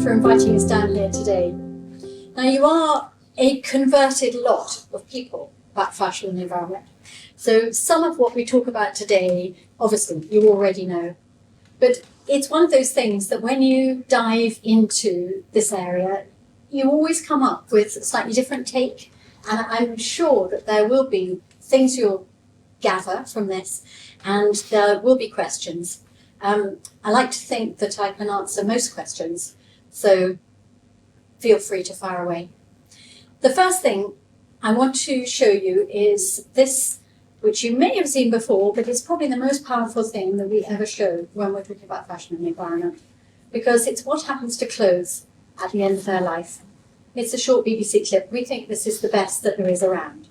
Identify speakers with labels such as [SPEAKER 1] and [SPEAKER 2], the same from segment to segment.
[SPEAKER 1] for inviting us down here today. Now, you are a converted lot of people about fashion and the environment. So some of what we talk about today, obviously, you already know. But it's one of those things that when you dive into this area, you always come up with a slightly different take. And I'm sure that there will be things you'll gather from this, and there will be questions. I like to think that I can answer most questions, so feel free to fire away. The first thing I want to show you is this, which you may have seen before, but it's probably the most powerful thing that we ever show when we're talking about fashion and the environment, because it's what happens to clothes at the end of their life. It's a short BBC clip. We think this is the best that there is around.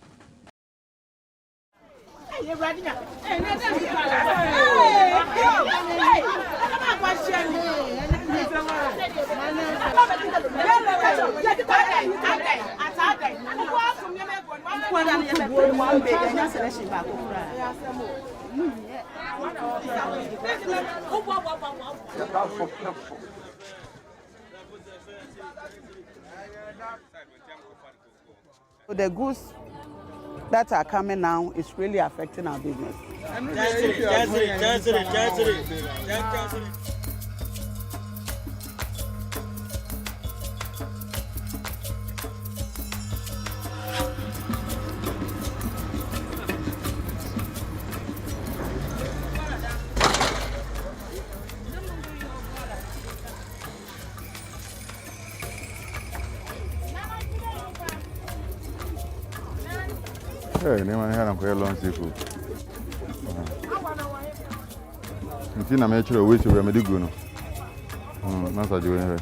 [SPEAKER 2] The goods that are coming now is really affecting our business.
[SPEAKER 3] Hey, ni mwana hana kwa long seafood. Nti na me chiro wishi we medigu no. Na sa jiwe he.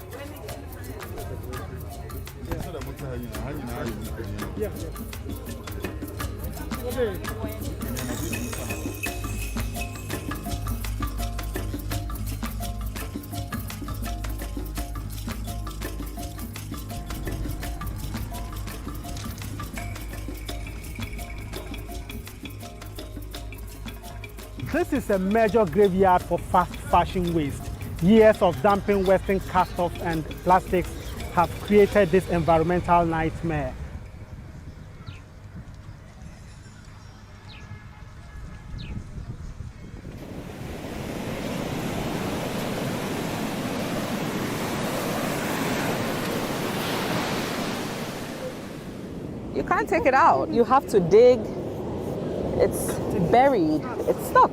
[SPEAKER 4] This is a major graveyard for fast fashion waste. Years of dumping Western cast-offs and plastics have created this environmental nightmare.
[SPEAKER 5] You can't take it out. You have to dig. It's buried. It's stuck.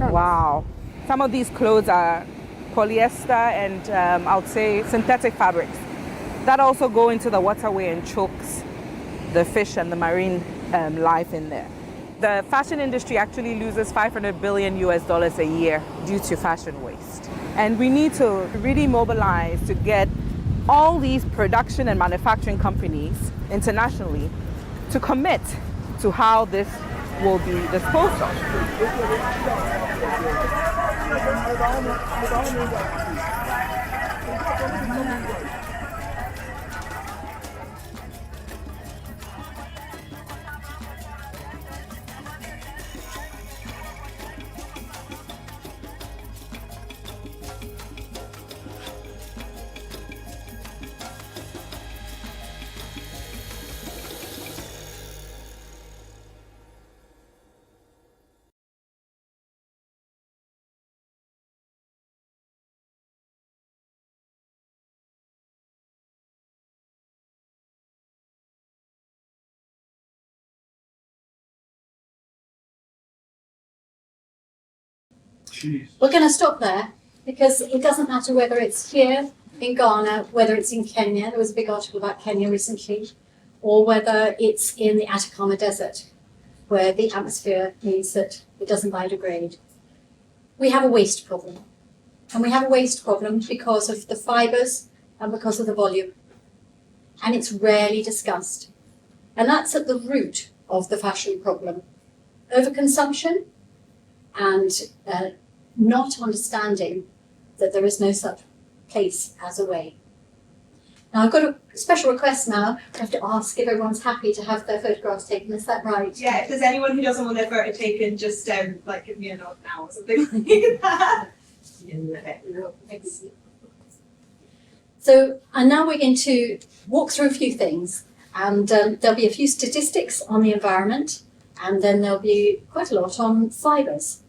[SPEAKER 5] Wow. Some of these clothes are polyester and I would say synthetic fabrics. That also go into the waterway and chokes the fish and the marine life in there. The fashion industry actually loses $500 billion a year due to fashion waste. And we need to really mobilize to get all these production and manufacturing companies internationally to commit to how this will be disposed of.
[SPEAKER 1] We're going to stop there because it doesn't matter whether it's here in Ghana, whether it's in Kenya, there was a big article about Kenya recently, or whether it's in the Atacama Desert, where the atmosphere means that it doesn't biodegrade. We have a waste problem. And we have a waste problem because of the fibres and because of the volume. And it's rarely discussed. And that's at the root of the fashion problem. Overconsumption and not understanding that there is no such place as a way. Now I've got a special request now. I have to ask if everyone's happy to have their photographs taken. Is that right?
[SPEAKER 6] Yeah, if there's anyone who doesn't want their photo taken, just like give me a nod now or something like that.
[SPEAKER 1] So, and now we're going to walk through a few things, and there'll be a few statistics on the environment, and then there'll be quite a lot on fibres,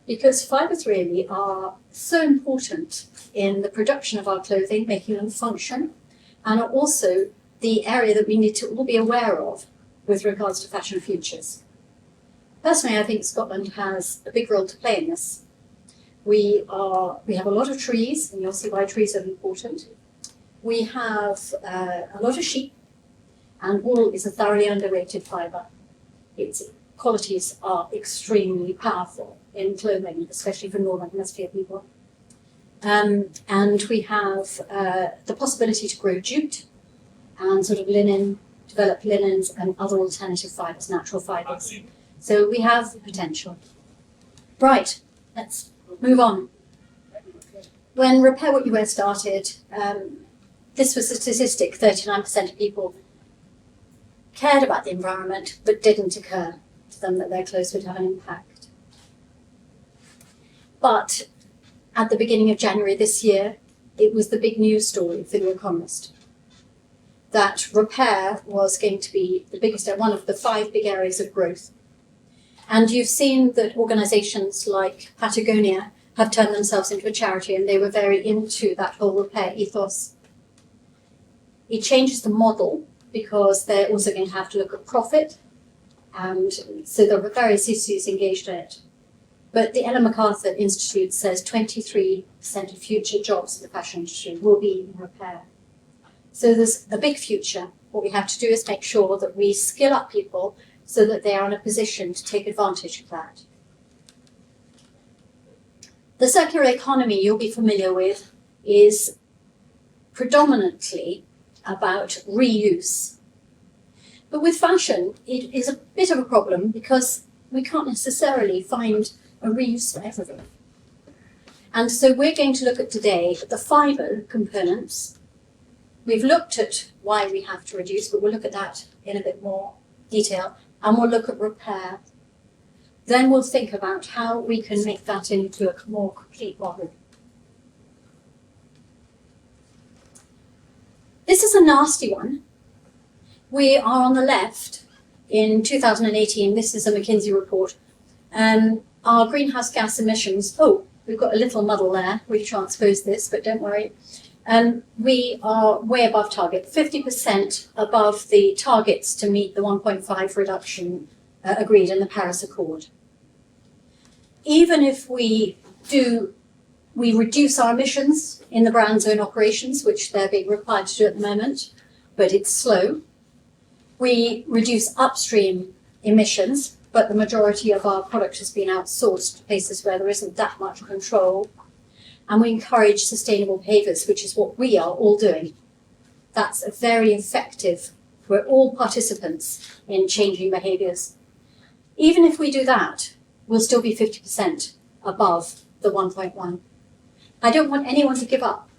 [SPEAKER 1] because fibres really are so important in the production of our clothing, making them function, and are also the area that we need to all be aware of with regards to fashion futures. Personally, I think Scotland has a big role to play in this. We have a lot of trees, and you'll see why trees are important. We have a lot of sheep, and wool is a thoroughly underrated fibre. Its qualities are extremely powerful in clothing, especially for Northern Hemisphere people. And we have the possibility to grow jute and sort of linen, develop linens and other alternative fibres, natural fibres. So we have potential. Right, let's move on. When Repair What You Wear started, this was a statistic: 39% of people cared about the environment, but didn't occur to them that their clothes would have an impact. But at the beginning of January this year, it was the big news story for The Economist, that repair was going to be the biggest, one of the 5 big areas of growth. And you've seen that organisations like Patagonia have turned themselves into a charity, and they were very into that whole repair ethos. It changes the model because they're also going to have to look at profit, and so there are various issues engaged in it. But the Ellen MacArthur Institute says 23% of future jobs in the fashion industry will be in repair. So there's a big future. What we have to do is make sure that we skill up people so that they are in a position to take advantage of that. The circular economy you'll be familiar with is predominantly about reuse. But with fashion, it is a bit of a problem because we can't necessarily find a reuse for everything. And so we're going to look at today the fibre components. We've looked at why we have to reduce, but we'll look at that in a bit more detail, and we'll look at repair. Then we'll think about how we can make that into a more complete model. This is a nasty one. We are on the left in 2018. This is a McKinsey report. Our greenhouse gas emissions, we've got a little muddle there. We've transposed this, but don't worry. We are way above target, 50% above the targets to meet the 1.5 reduction agreed in the Paris Accord. Even if we reduce our emissions in the brown zone operations, which they're being required to do at the moment, but it's slow. We reduce upstream emissions, but the majority of our product has been outsourced to places where there isn't that much control. And we encourage sustainable behaviours, which is what we are all doing. That's very effective. We're all participants in changing behaviours. Even if we do that, we'll still be 50% above the 1.1. I don't want anyone to give up.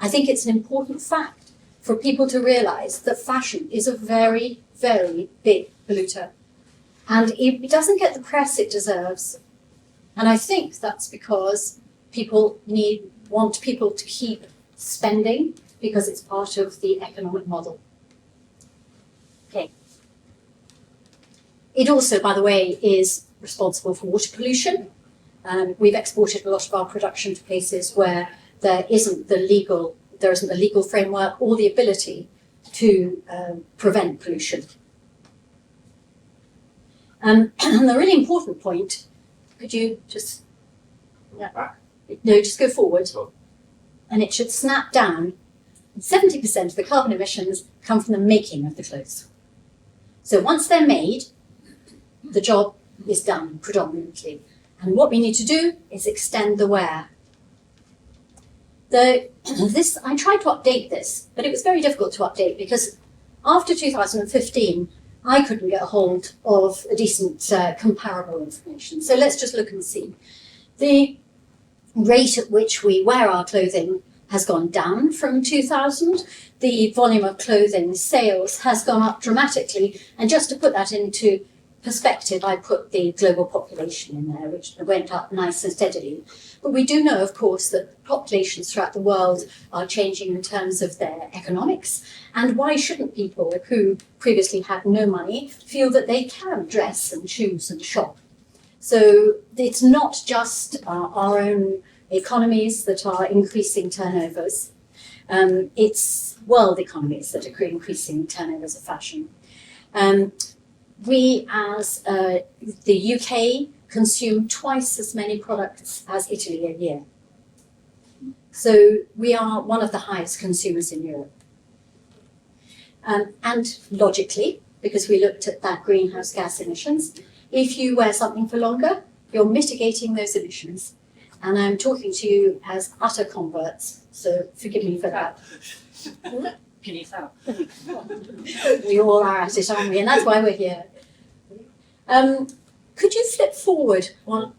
[SPEAKER 1] I think it's an important fact for people to realise that fashion is a very, very big polluter. And it doesn't get the press it deserves. And I think that's because people want people to keep spending because it's part of the economic model. Okay. It also, by the way, is responsible for water pollution. We've exported a lot of our production to places where there isn't the legal framework or the ability to prevent pollution. And the really important point, could you just, just go forward, and it should snap down. 70% of the carbon emissions come from the making of the clothes. So once they're made, the job is done predominantly. And what we need to do is extend the wear. I tried to update this, but it was very difficult to update because after 2015, I couldn't get a hold of a decent comparable information. So let's just look and see. The rate at which we wear our clothing has gone down from 2000. The volume of clothing sales has gone up dramatically. And just to put that into perspective, I put the global population in there, which went up nice and steadily. But we do know, of course, that populations throughout the world are changing in terms of their economics. And why shouldn't people who previously had no money feel that they can dress and choose and shop? So it's not just our own economies that are increasing turnovers. It's world economies that are increasing turnovers of fashion. We, as the UK, consume twice as many products as Italy a year. So we are one of the highest consumers in Europe. And logically, because we looked at that greenhouse gas emissions, if you wear something for longer, you're mitigating those emissions. And I'm talking to you as utter converts, so forgive me for that.
[SPEAKER 7] Can you tell?
[SPEAKER 1] We all are at it, aren't we? And that's why we're here. Could you flip forward one?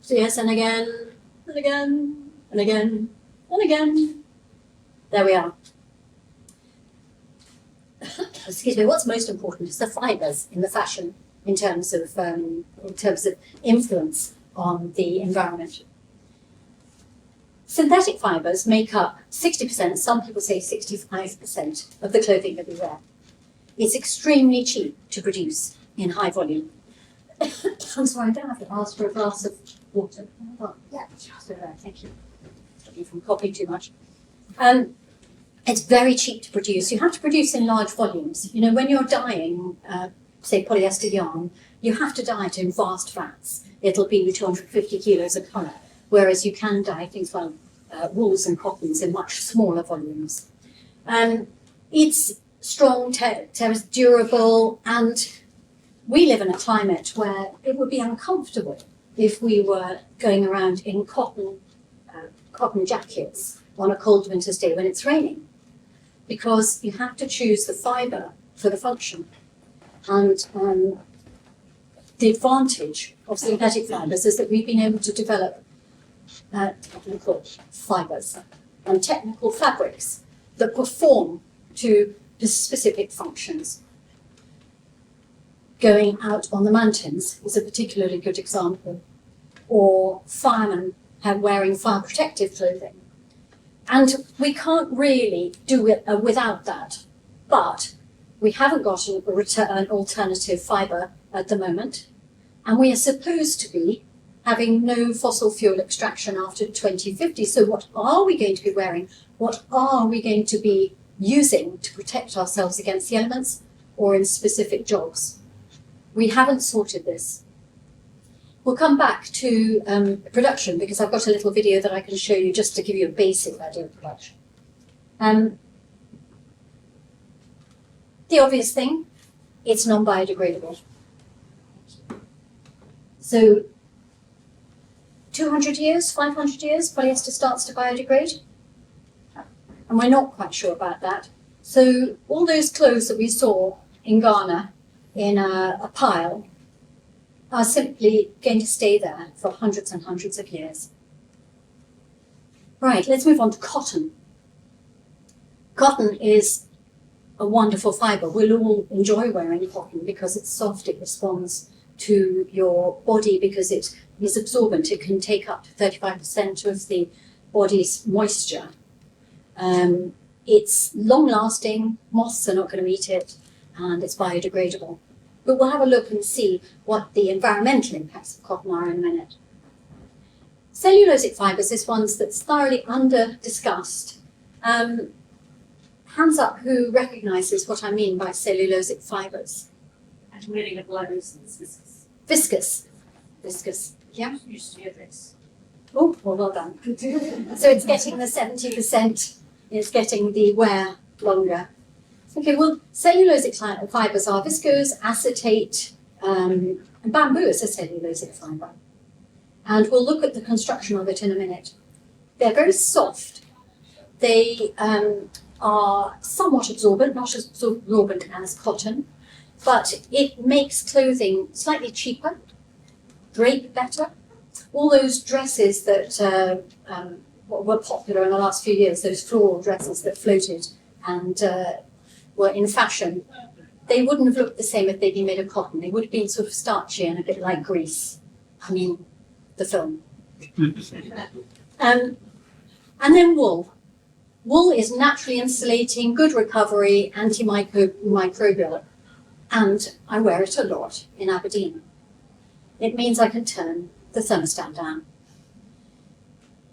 [SPEAKER 1] Yes, and again, and again, and again, and again. There we are. Excuse me. What's most important is the fibres in the fashion in terms of influence on the environment. Synthetic fibres make up 60%, some people say 65% of the clothing that we wear. It's extremely cheap to produce in high volume. I'm sorry, I don't have to ask for a glass of water. Oh, yeah, so there, thank you. Stop me from coughing too much. It's very cheap to produce. You have to produce in large volumes. You know, when you're dyeing, say, polyester yarn, you have to dye it in vast vats. It'll be 250 kilos of colour, whereas you can dye things like wools and cottons in much smaller volumes. It's strong, durable, and we live in a climate where it would be uncomfortable if we were going around in cotton jackets on a cold winter's day when it's raining, because you have to choose the fibre for the function. And the advantage of synthetic fibres is that we've been able to develop technical fibres and technical fabrics that perform to the specific functions. Going out on the mountains is a particularly good example, or firemen wearing fire protective clothing. And we can't really do it without that, but we haven't got an alternative fibre at the moment, and we are supposed to be having no fossil fuel extraction after 2050. So what are we going to be wearing? What are we going to be using to protect ourselves against the elements or in specific jobs? We haven't sorted this. We'll come back to production, because I've got a little video that I can show you just to give you a basic idea of production. The obvious thing, it's non-biodegradable. So 200 years, 500 years, polyester starts to biodegrade. And we're not quite sure about that. So all those clothes that we saw in Ghana in a pile are simply going to stay there for hundreds and hundreds of years. Right, let's move on to cotton. Cotton is a wonderful fibre. We'll all enjoy wearing cotton because it's soft, it responds to your body because it is absorbent. It can take up to 35% of the body's moisture. It's long-lasting, moths are not going to eat it, and it's biodegradable. But we'll have a look and see what the environmental impacts of cotton are in a minute. Cellulosic fibres is one that's thoroughly under-discussed. Hands up who recognises what I mean by cellulosic fibres.
[SPEAKER 7] And reading a blows and viscous.
[SPEAKER 1] Viscous. Viscous, yeah.
[SPEAKER 7] Used to hear this.
[SPEAKER 1] Oh, well done. So it's getting the 70%, it's getting the wear longer. Okay, well, cellulosic fibres are viscose, acetate, and bamboo is a cellulosic fibre. And we'll look at the construction of it in a minute. They're very soft. They are somewhat absorbent, not as absorbent as cotton, but it makes clothing slightly cheaper, drape better. All those dresses that were popular in the last few years, those floral dresses that floated and were in fashion, they wouldn't have looked the same if they'd been made of cotton. They would have been sort of starchy and a bit like grease. I mean, the film. And then wool. Wool is naturally insulating, good recovery, antimicrobial, and I wear it a lot in Aberdeen. It means I can turn the thermostat down.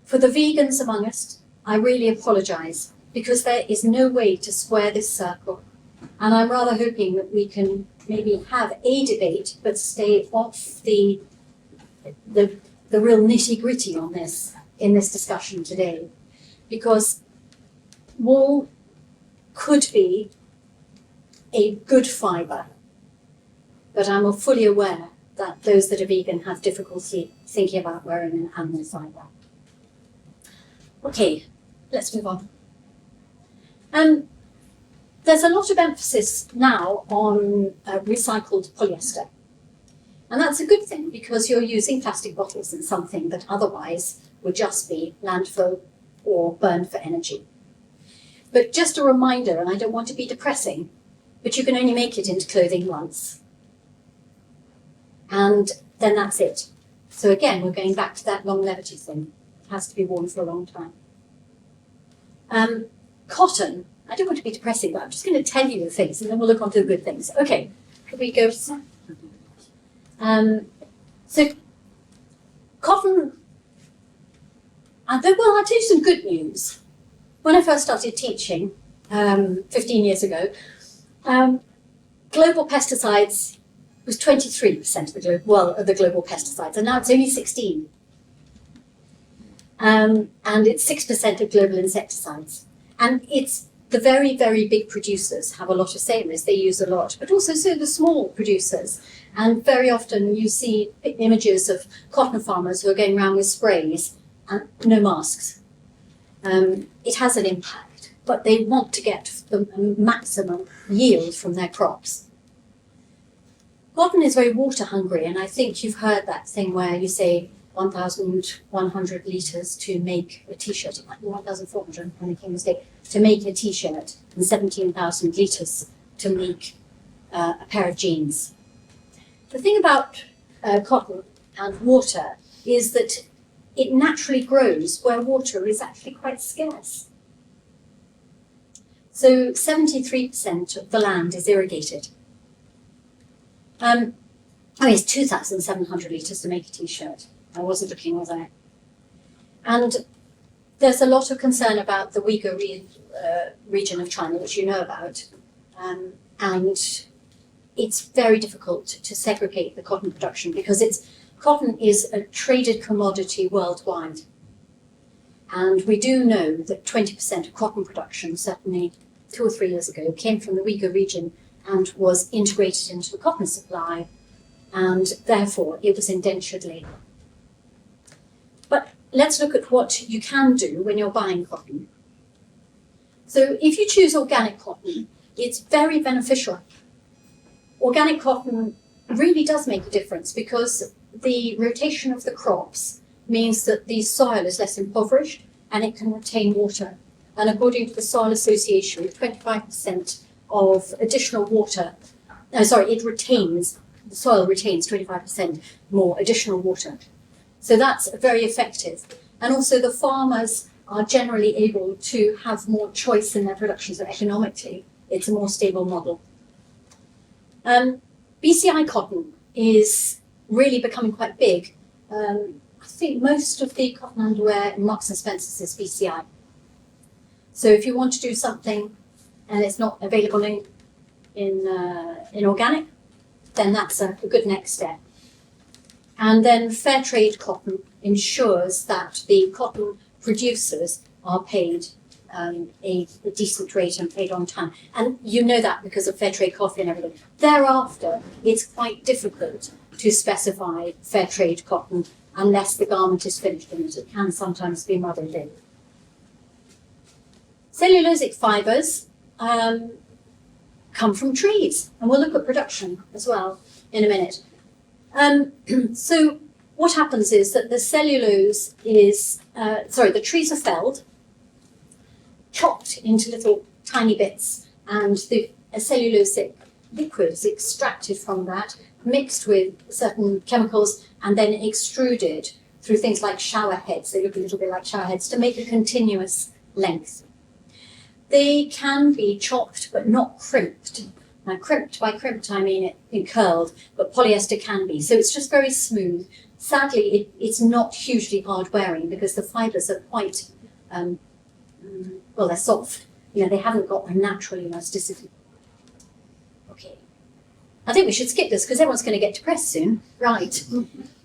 [SPEAKER 1] For the vegans among us, I really apologise because there is no way to square this circle, and I'm rather hoping that we can maybe have a debate but stay off the real nitty-gritty on this in this discussion today, because wool could be a good fibre, but I'm fully aware that those that are vegan have difficulty thinking about wearing an animal fibre. Okay, let's move on. There's a lot of emphasis now on recycled polyester. And that's a good thing because you're using plastic bottles in something that otherwise would just be landfill or burned for energy. But just a reminder, and I don't want to be depressing, but you can only make it into clothing once. And then that's it. So again, we're going back to that longevity thing. It has to be worn for a long time. Cotton, I don't want to be depressing, but I'm just going to tell you the things and then we'll look on to the good things. Okay, could we go to so cotton, I'll tell you some good news. When I first started teaching 15 years ago, global pesticides was 23% of the global pesticides, and now it's only 16%. And it's 6% of global insecticides. And it's the very, very big producers have a lot of say in this. They use a lot, but also so the small producers. And very often you see images of cotton farmers who are going around with sprays and no masks. It has an impact, but they want to get the maximum yield from their crops. Cotton is very water hungry, and I think you've heard that thing where you say 1,100 litres to make a t-shirt. It might be 1,400, I'm making a mistake, to make a t-shirt, and 17,000 litres to make a pair of jeans. The thing about cotton and water is that it naturally grows where water is actually quite scarce. So 73% of the land is irrigated. It's 2,700 litres to make a t-shirt. I wasn't looking, was I? And there's a lot of concern about the Uyghur region of China, which you know about. And it's very difficult to segregate the cotton production because cotton is a traded commodity worldwide. And we do know that 20% of cotton production, certainly 2 or 3 years ago, came from the Uyghur region and was integrated into the cotton supply, and therefore it was indentured labour. But let's look at what you can do when you're buying cotton. So if you choose organic cotton, it's very beneficial. Organic cotton really does make a difference because the rotation of the crops means that the soil is less impoverished and it can retain water. And according to the Soil Association, 25% of additional water, the soil retains 25% more additional water. So that's very effective. And also the farmers are generally able to have more choice in their production, so economically it's a more stable model. BCI cotton is really becoming quite big. I think most of the cotton underwear in Marks and Spencer's is BCI. So if you want to do something and it's not available in organic, then that's a good next step. And then fair trade cotton ensures that the cotton producers are paid a decent rate and paid on time. And you know that because of fair trade coffee and everything. Thereafter, it's quite difficult to specify fair trade cotton unless the garment is finished in it. It can sometimes be mothered in. Cellulosic fibres come from trees, and we'll look at production as well in a minute. So what happens is that the cellulose is, the trees are felled, chopped into little tiny bits, and the cellulosic liquid is extracted from that, mixed with certain chemicals, and then extruded through things like shower heads. They look a little bit like shower heads to make a continuous length. They can be chopped but not crimped. Now, crimped, by crimped I mean it curled, but polyester can be. So it's just very smooth. Sadly, it's not hugely hard wearing because the fibres are quite, they're soft. You know, they haven't got a natural elasticity. Okay. I think we should skip this because everyone's going to get depressed soon. Right.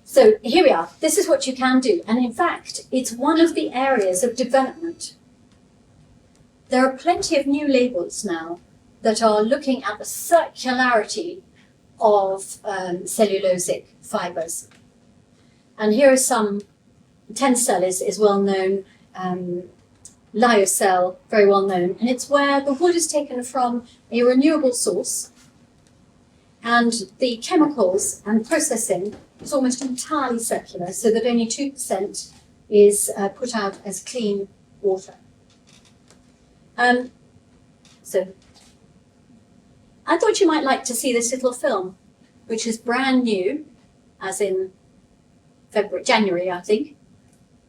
[SPEAKER 1] So here we are. This is what you can do. And in fact, it's one of the areas of development. There are plenty of new labels now that are looking at the circularity of cellulosic fibres. And here are some. Tencel is well known, lyocell, very well known, and it's where the wood is taken from a renewable source, and the chemicals and processing is almost entirely circular, so that only 2% is put out as clean water. So I thought you might like to see this little film, which is brand new, as in January, I think,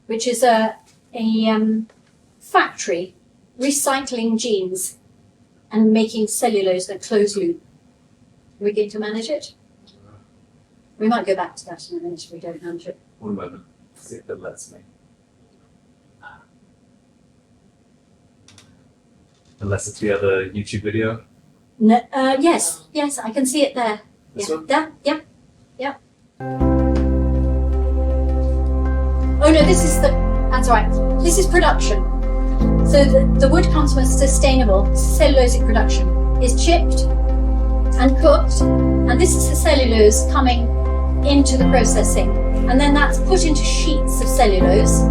[SPEAKER 1] which is a factory recycling jeans and making cellulose in a closed loop. Are we going to manage it? We might go back to that in a minute if we don't manage it.
[SPEAKER 8] One moment, see if it lets me. Unless it's the other YouTube video.
[SPEAKER 1] No, yes, I can see it there.
[SPEAKER 8] This
[SPEAKER 1] Yeah,
[SPEAKER 8] one?
[SPEAKER 1] there, yeah. Oh no, that's all right. This is production. So the wood comes from a sustainable cellulosic production. It's chipped and cooked, and this is the cellulose coming into the processing. And then that's put into sheets of cellulose.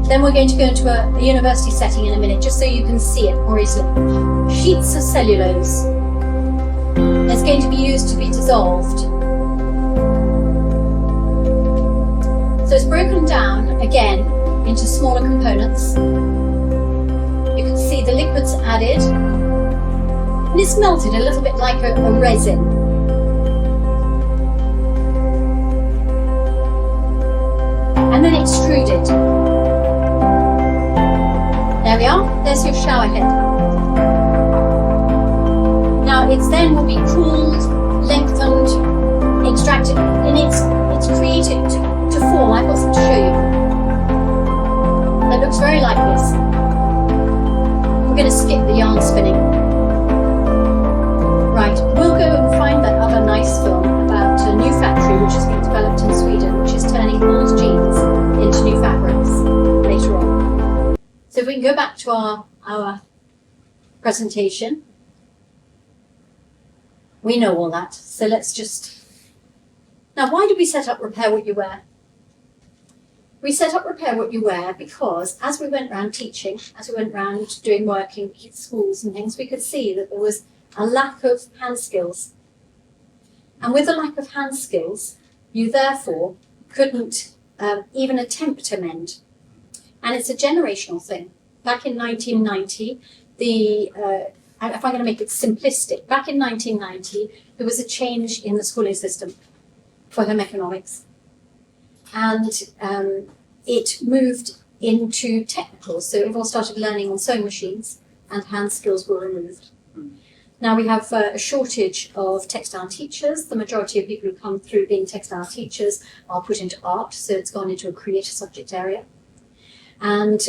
[SPEAKER 1] Then we're going to go into a university setting in a minute, just so you can see it more easily. Sheets of cellulose. It's going to be used to be dissolved. So it's broken down again into smaller components. You can see the liquid's added, and it's melted a little bit like a resin. And then extruded. There we are, there's your shower head. Now it's then will be cooled, lengthened, extracted, and it's created to form. I've got some to show you. That looks very like this. I'm going to skip the yarn spinning. Right, we'll go and find that other nice film about a new factory which is being developed in Sweden, which is turning old jeans into new fabrics later on. So if we can go back to our presentation. We know all that, so let's just... Now, why did we set up Repair What You Wear? We set up Repair What You Wear because as we went around teaching, as we went around doing work in schools and things, we could see that there was a lack of hand skills. And with a lack of hand skills, you therefore couldn't even attempt to mend. And it's a generational thing. Back in 1990, if I'm going to make it simplistic, back in 1990, there was a change in the schooling system for home economics. And it moved into technical. So everyone started learning on sewing machines and hand skills were removed. Now we have a shortage of textile teachers. The majority of people who come through being textile teachers are put into art, so it's gone into a creative subject area. And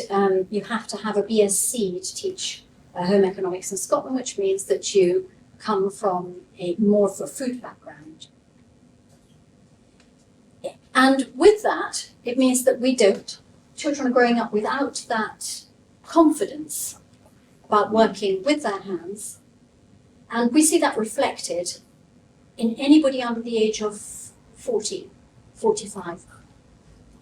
[SPEAKER 1] you have to have a BSc to teach home economics in Scotland, which means that you come from more of a food background. And with that, it means that children are growing up without that confidence about working with their hands. And we see that reflected in anybody under the age of 40, 45,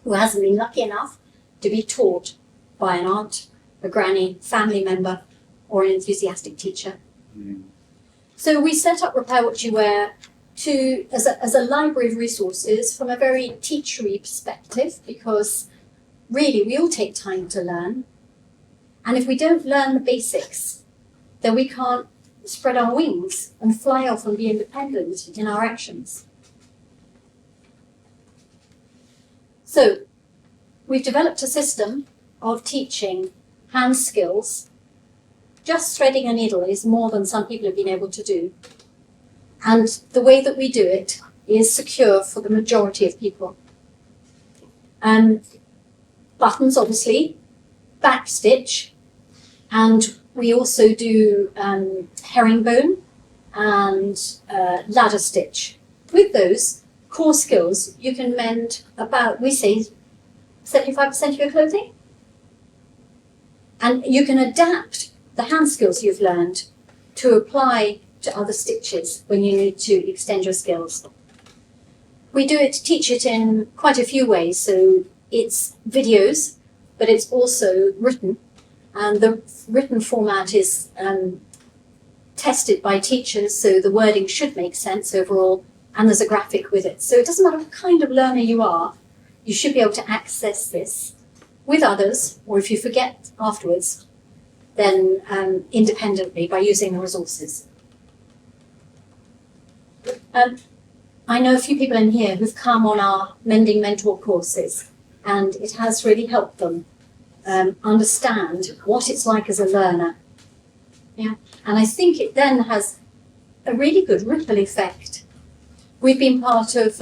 [SPEAKER 1] who hasn't been lucky enough to be taught by an aunt, a granny, family member, or an enthusiastic teacher. So we set up Repair What You Wear as a library of resources from a very teachery perspective, because really we all take time to learn. And if we don't learn the basics, then we can't spread our wings and fly off and be independent in our actions. So we've developed a system of teaching hand skills. Just threading a needle is more than some people have been able to do. And the way that we do it is secure for the majority of people. Buttons, obviously, back stitch, and we also do herringbone and ladder stitch. With those core skills, you can mend about, we say, 75% of your clothing. And you can adapt the hand skills you've learned to apply to other stitches when you need to extend your skills. We teach it in quite a few ways. So it's videos, but it's also written. And the written format is tested by teachers, so the wording should make sense overall, and there's a graphic with it. So it doesn't matter what kind of learner you are, you should be able to access this with others, or if you forget afterwards, then independently by using the resources. I know a few people in here who've come on our Mending Mentor courses, and it has really helped them understand what it's like as a learner. Yeah, and I think it then has a really good ripple effect. We've been part of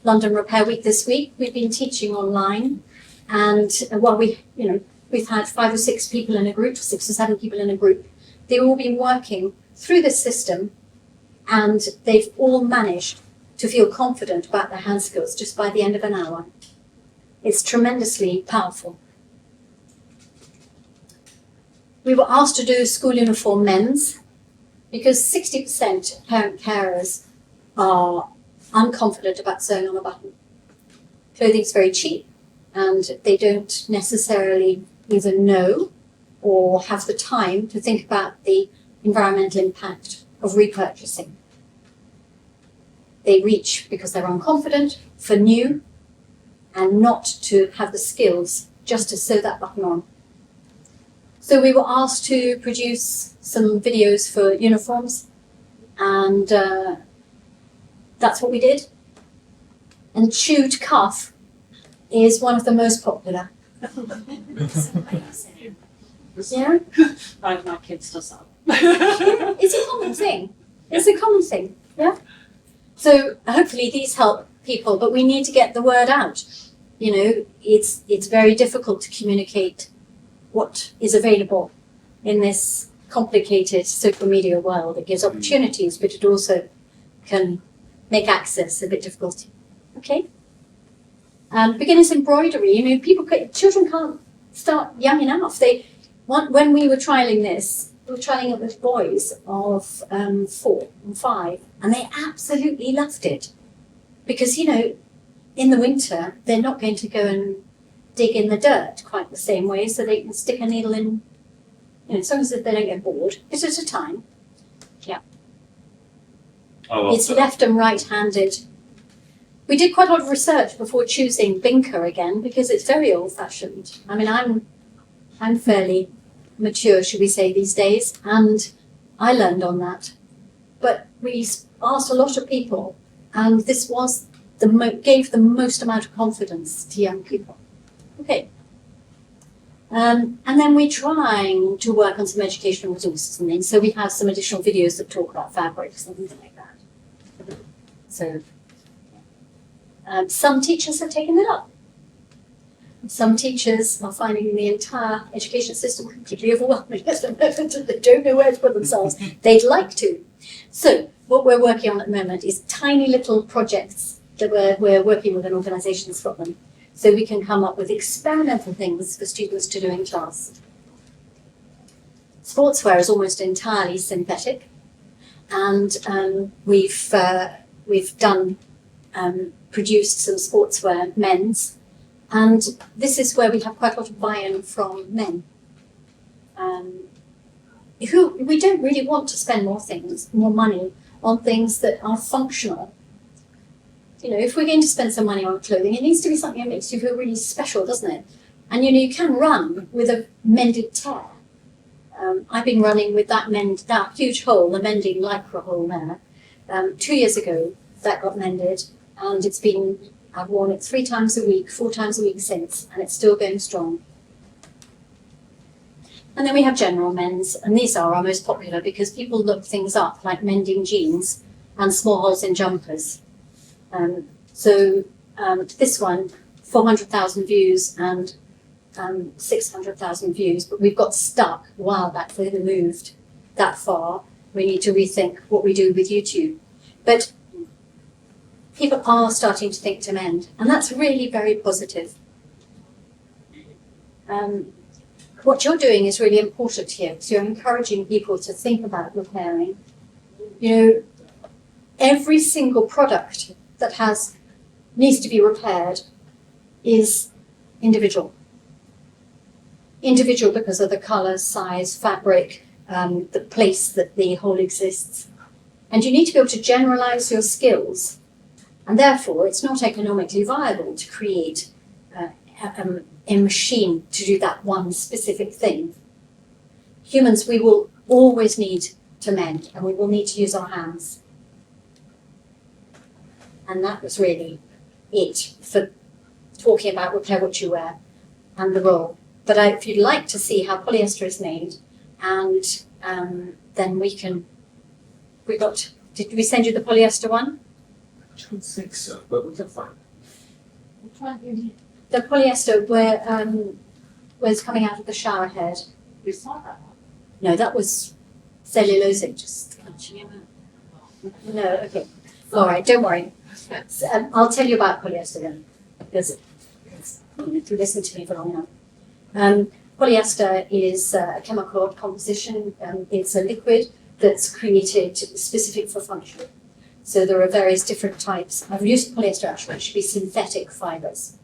[SPEAKER 1] London Repair Week this week. We've been teaching online, and we've had 5 or 6 people in a group, 6 or 7 people in a group. They've all been working through this system, and they've all managed to feel confident about their hand skills just by the end of an hour. It's tremendously powerful. We were asked to do school uniform men's because 60% of parent carers are unconfident about sewing on a button. Clothing's very cheap and they don't necessarily either know or have the time to think about the environmental impact of repurchasing. They reach because they're unconfident for new and not to have the skills just to sew that button on. So we were asked to produce some videos for uniforms, and that's what we did. And chewed cuff is one of the most popular. Yeah?
[SPEAKER 7] My kids does that.
[SPEAKER 1] It's a common thing. It's a common thing, yeah? So hopefully these help people, but we need to get the word out. You know, it's very difficult to communicate what is available in this complicated social media world. It gives opportunities, but it also can make access a bit difficult. Okay? Beginners embroidery, children can't start young enough. When we were trialing this, we were trialing it with boys of 4 and 5, and they absolutely loved it. Because, in the winter, they're not going to go and dig in the dirt quite the same way, so they can stick a needle in, as long as they don't get bored, bit at a time. Yeah. It's left and right-handed. We did quite a lot of research before choosing Binker again, because it's very old-fashioned. I mean, I'm fairly mature, should we say, these days, and I learned on that. But we asked a lot of people, and this was gave the most amount of confidence to young people. Okay. And then we're trying to work on some educational resources and things. So we have some additional videos that talk about fabrics and things like that. So some teachers have taken it up. Some teachers are finding the entire education system completely overwhelming at the moment and they don't know where to put themselves. They'd like to. So what we're working on at the moment is tiny little projects that we're working with an organisation in Scotland, so we can come up with experimental things for students to do in class. Sportswear is almost entirely synthetic, and we've produced some sportswear men's, and this is where we have quite a lot of buy-in from men. Who we don't really want to spend more money on things that are functional. If we're going to spend some money on clothing, it needs to be something that makes you feel really special, doesn't it? And you can run with a mended tear. I've been running with that huge hole, the mending lycra hole there. 2 years ago, that got mended, and I've worn it 3 times a week, 4 times a week since, and it's still going strong. And then we have general mends, and these are our most popular because people look things up, like mending jeans and small holes in jumpers. This one, 400,000 views and 600,000 views, but we've got stuck while that's moved that far. We need to rethink what we do with YouTube. But people are starting to think to mend, and that's really very positive. What you're doing is really important here, because you're encouraging people to think about repairing. You know, every single product that needs to be repaired is individual. Individual because of the colour, size, fabric, the place that the hole exists. And you need to be able to generalise your skills. And therefore, it's not economically viable to create a machine to do that one specific thing. Humans, we will always need to mend, and we will need to use our hands. And that was really it for talking about repair what you wear and the role. But if you'd like to see how polyester is made, and then did we send you the polyester one?
[SPEAKER 8] I don't think so, but we can find it.
[SPEAKER 1] The polyester where was coming out of the shower head.
[SPEAKER 7] We saw that one.
[SPEAKER 1] No, that was cellulosic, just punching him out. No, okay. All right, don't worry. I'll tell you about polyester then, because if you listen to me for long enough. Polyester is a chemical composition. It's a liquid that's created specific for function. So there are various different types. I've used polyester actually, it should be synthetic fibres.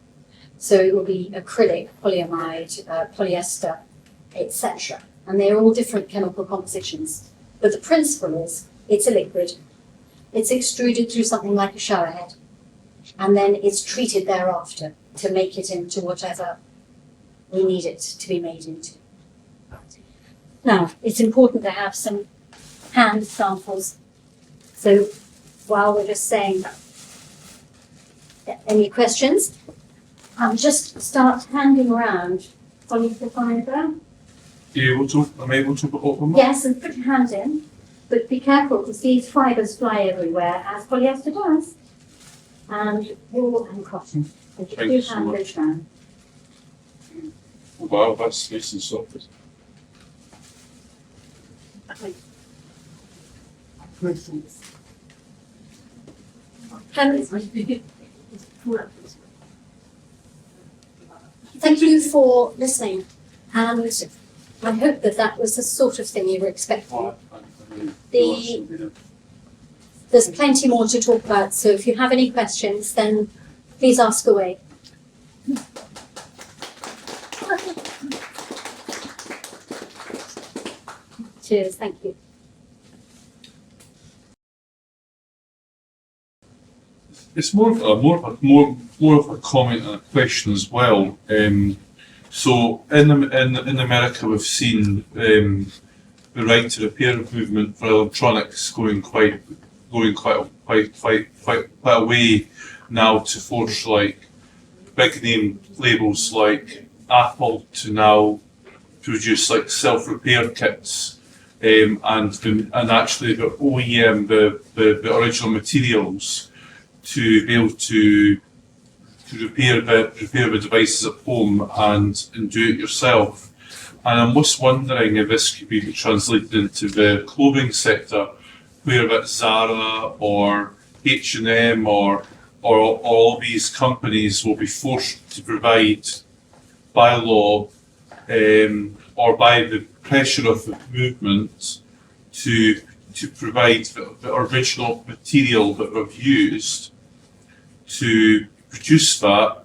[SPEAKER 1] So it will be acrylic, polyamide, polyester, etc. And they're all different chemical compositions. But the principle is, it's a liquid. It's extruded through something like a shower head. And then it's treated thereafter to make it into whatever we need it to be made into. Now, it's important to have some hand samples. So while we're just saying, any questions? I'll just start handing around polyester fibre.
[SPEAKER 9] Am I able to open that?
[SPEAKER 1] Yes, and put your hand in, but be careful because these fibres fly everywhere, as polyester does. And wool and cotton. So just
[SPEAKER 9] Thank
[SPEAKER 1] do
[SPEAKER 9] you so
[SPEAKER 1] hand
[SPEAKER 9] much.
[SPEAKER 1] those round.
[SPEAKER 9] Wow, that's nice and soft.
[SPEAKER 1] Thank you for listening, and I hope that that was the sort of thing you were expecting. There's plenty more to talk about, so if you have any questions, then please ask away. Cheers, thank you.
[SPEAKER 9] It's more of a comment and a question as well. So in America, we've seen the right to repair movement for electronics going quite a way now to force like big name labels like Apple to now produce like self-repair kits. And actually the OEM, the original materials to be able to repair the devices at home and do it yourself. And I'm just wondering if this could be translated into the clothing sector, where about Zara or H&M or all these companies will be forced to provide by law or by the pressure of the movement to provide the original material that we've used to produce that,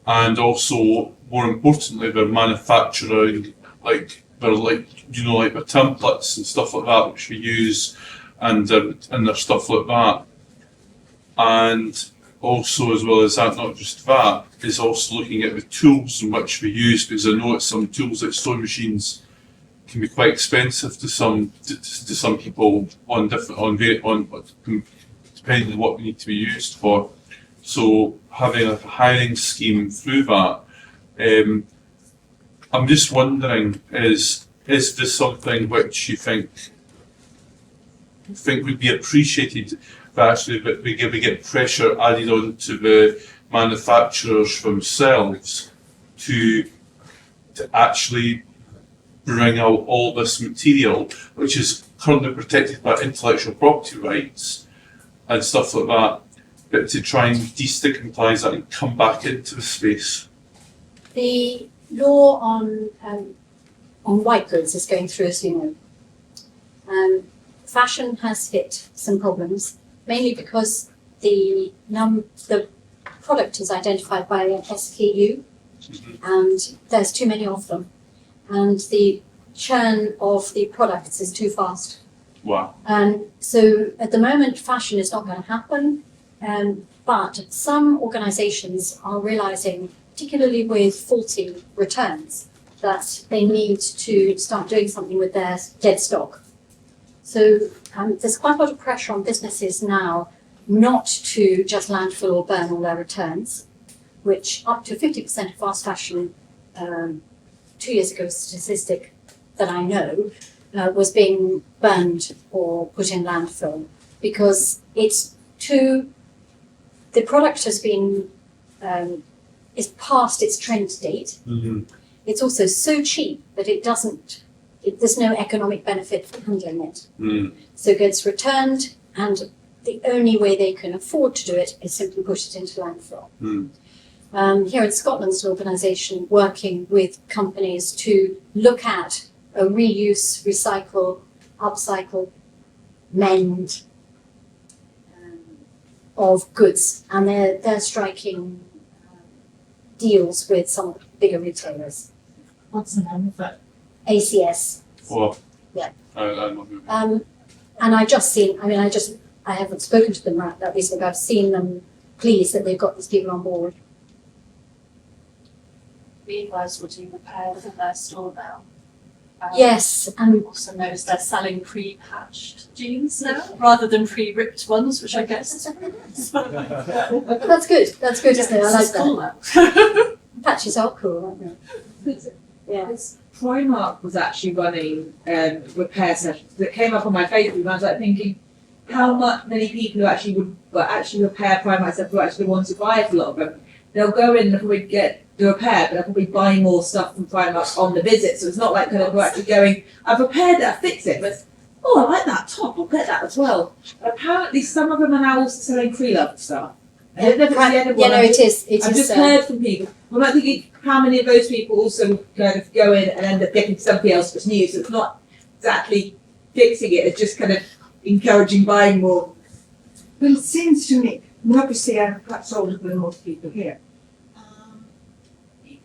[SPEAKER 9] and also more importantly, they're manufacturing the templates and stuff like that which we use, and there's stuff like that. And also, as well as that, not just that, is also looking at the tools in which we use, because I know at some tools like sewing machines can be quite expensive to some people on depending on what we need to be used for. So having a hiring scheme through that, I'm just wondering, is this something which you think would be appreciated, but actually that we get pressure added on to the manufacturers themselves to actually bring out all this material, which is currently protected by intellectual property rights and stuff like that, but to try and destigmatise that and come back into the space?
[SPEAKER 1] The law on white goods is going through, as you know. Fashion has hit some problems, mainly because the product is identified by an SKU, and there's too many of them, and the churn of the products is too fast.
[SPEAKER 9] Wow.
[SPEAKER 1] And so at the moment, fashion is not going to happen, but some organisations are realising, particularly with faulty returns, that they need to start doing something with their dead stock. So there's quite a lot of pressure on businesses now not to just landfill or burn all their returns, which up to 50% of fast fashion, 2 years ago, a statistic that I know, was being burned or put in landfill because the product has been, is past its trend date.
[SPEAKER 9] Mm-hmm.
[SPEAKER 1] It's also so cheap that there's no economic benefit for handling it.
[SPEAKER 9] Mm.
[SPEAKER 1] So it gets returned, and the only way they can afford to do it is simply put it into landfill.
[SPEAKER 9] Mm.
[SPEAKER 1] Here in Scotland, there's an organisation working with companies to look at a reuse, recycle, upcycle, mend of goods, and they're striking deals with some bigger retailers.
[SPEAKER 7] What's the name of it?
[SPEAKER 1] ACS.
[SPEAKER 9] Well,
[SPEAKER 1] Yeah.
[SPEAKER 9] I'm not moving.
[SPEAKER 1] And I haven't spoken to them that recently, but I've seen them pleased that they've got these people on board.
[SPEAKER 7] Levi's were doing repairs in their store now.
[SPEAKER 1] Yes, and
[SPEAKER 7] Also noticed they're selling pre-patched jeans now, rather than pre-ripped ones, which I guess
[SPEAKER 1] that's good. That's good, isn't it? I like
[SPEAKER 7] it's cool
[SPEAKER 1] that.
[SPEAKER 7] now.
[SPEAKER 1] Patches are cool, aren't they? Yeah.
[SPEAKER 10] Primark was actually running repair sessions that came up on my Facebook, and I was like thinking how many people who actually would repair Primark stuff were actually the ones who buy it. A lot of them, they'll go in and probably get the repair, but they'll probably buy more stuff from Primark on the visit. So it's not like kind of we're actually going, I've repaired it, I fixed it, but oh, I like that top, I'll get that as well. Apparently some of them are now also selling pre-loved stuff. I don't know if it's the end of one.
[SPEAKER 1] it is.
[SPEAKER 10] I've just heard from people. I'm not thinking how many of those people also kind of go in and end up getting something else that's new. So it's not exactly fixing it, it's just kind of encouraging buying more.
[SPEAKER 11] Well, it seems to me, and obviously I'm perhaps older than most people here,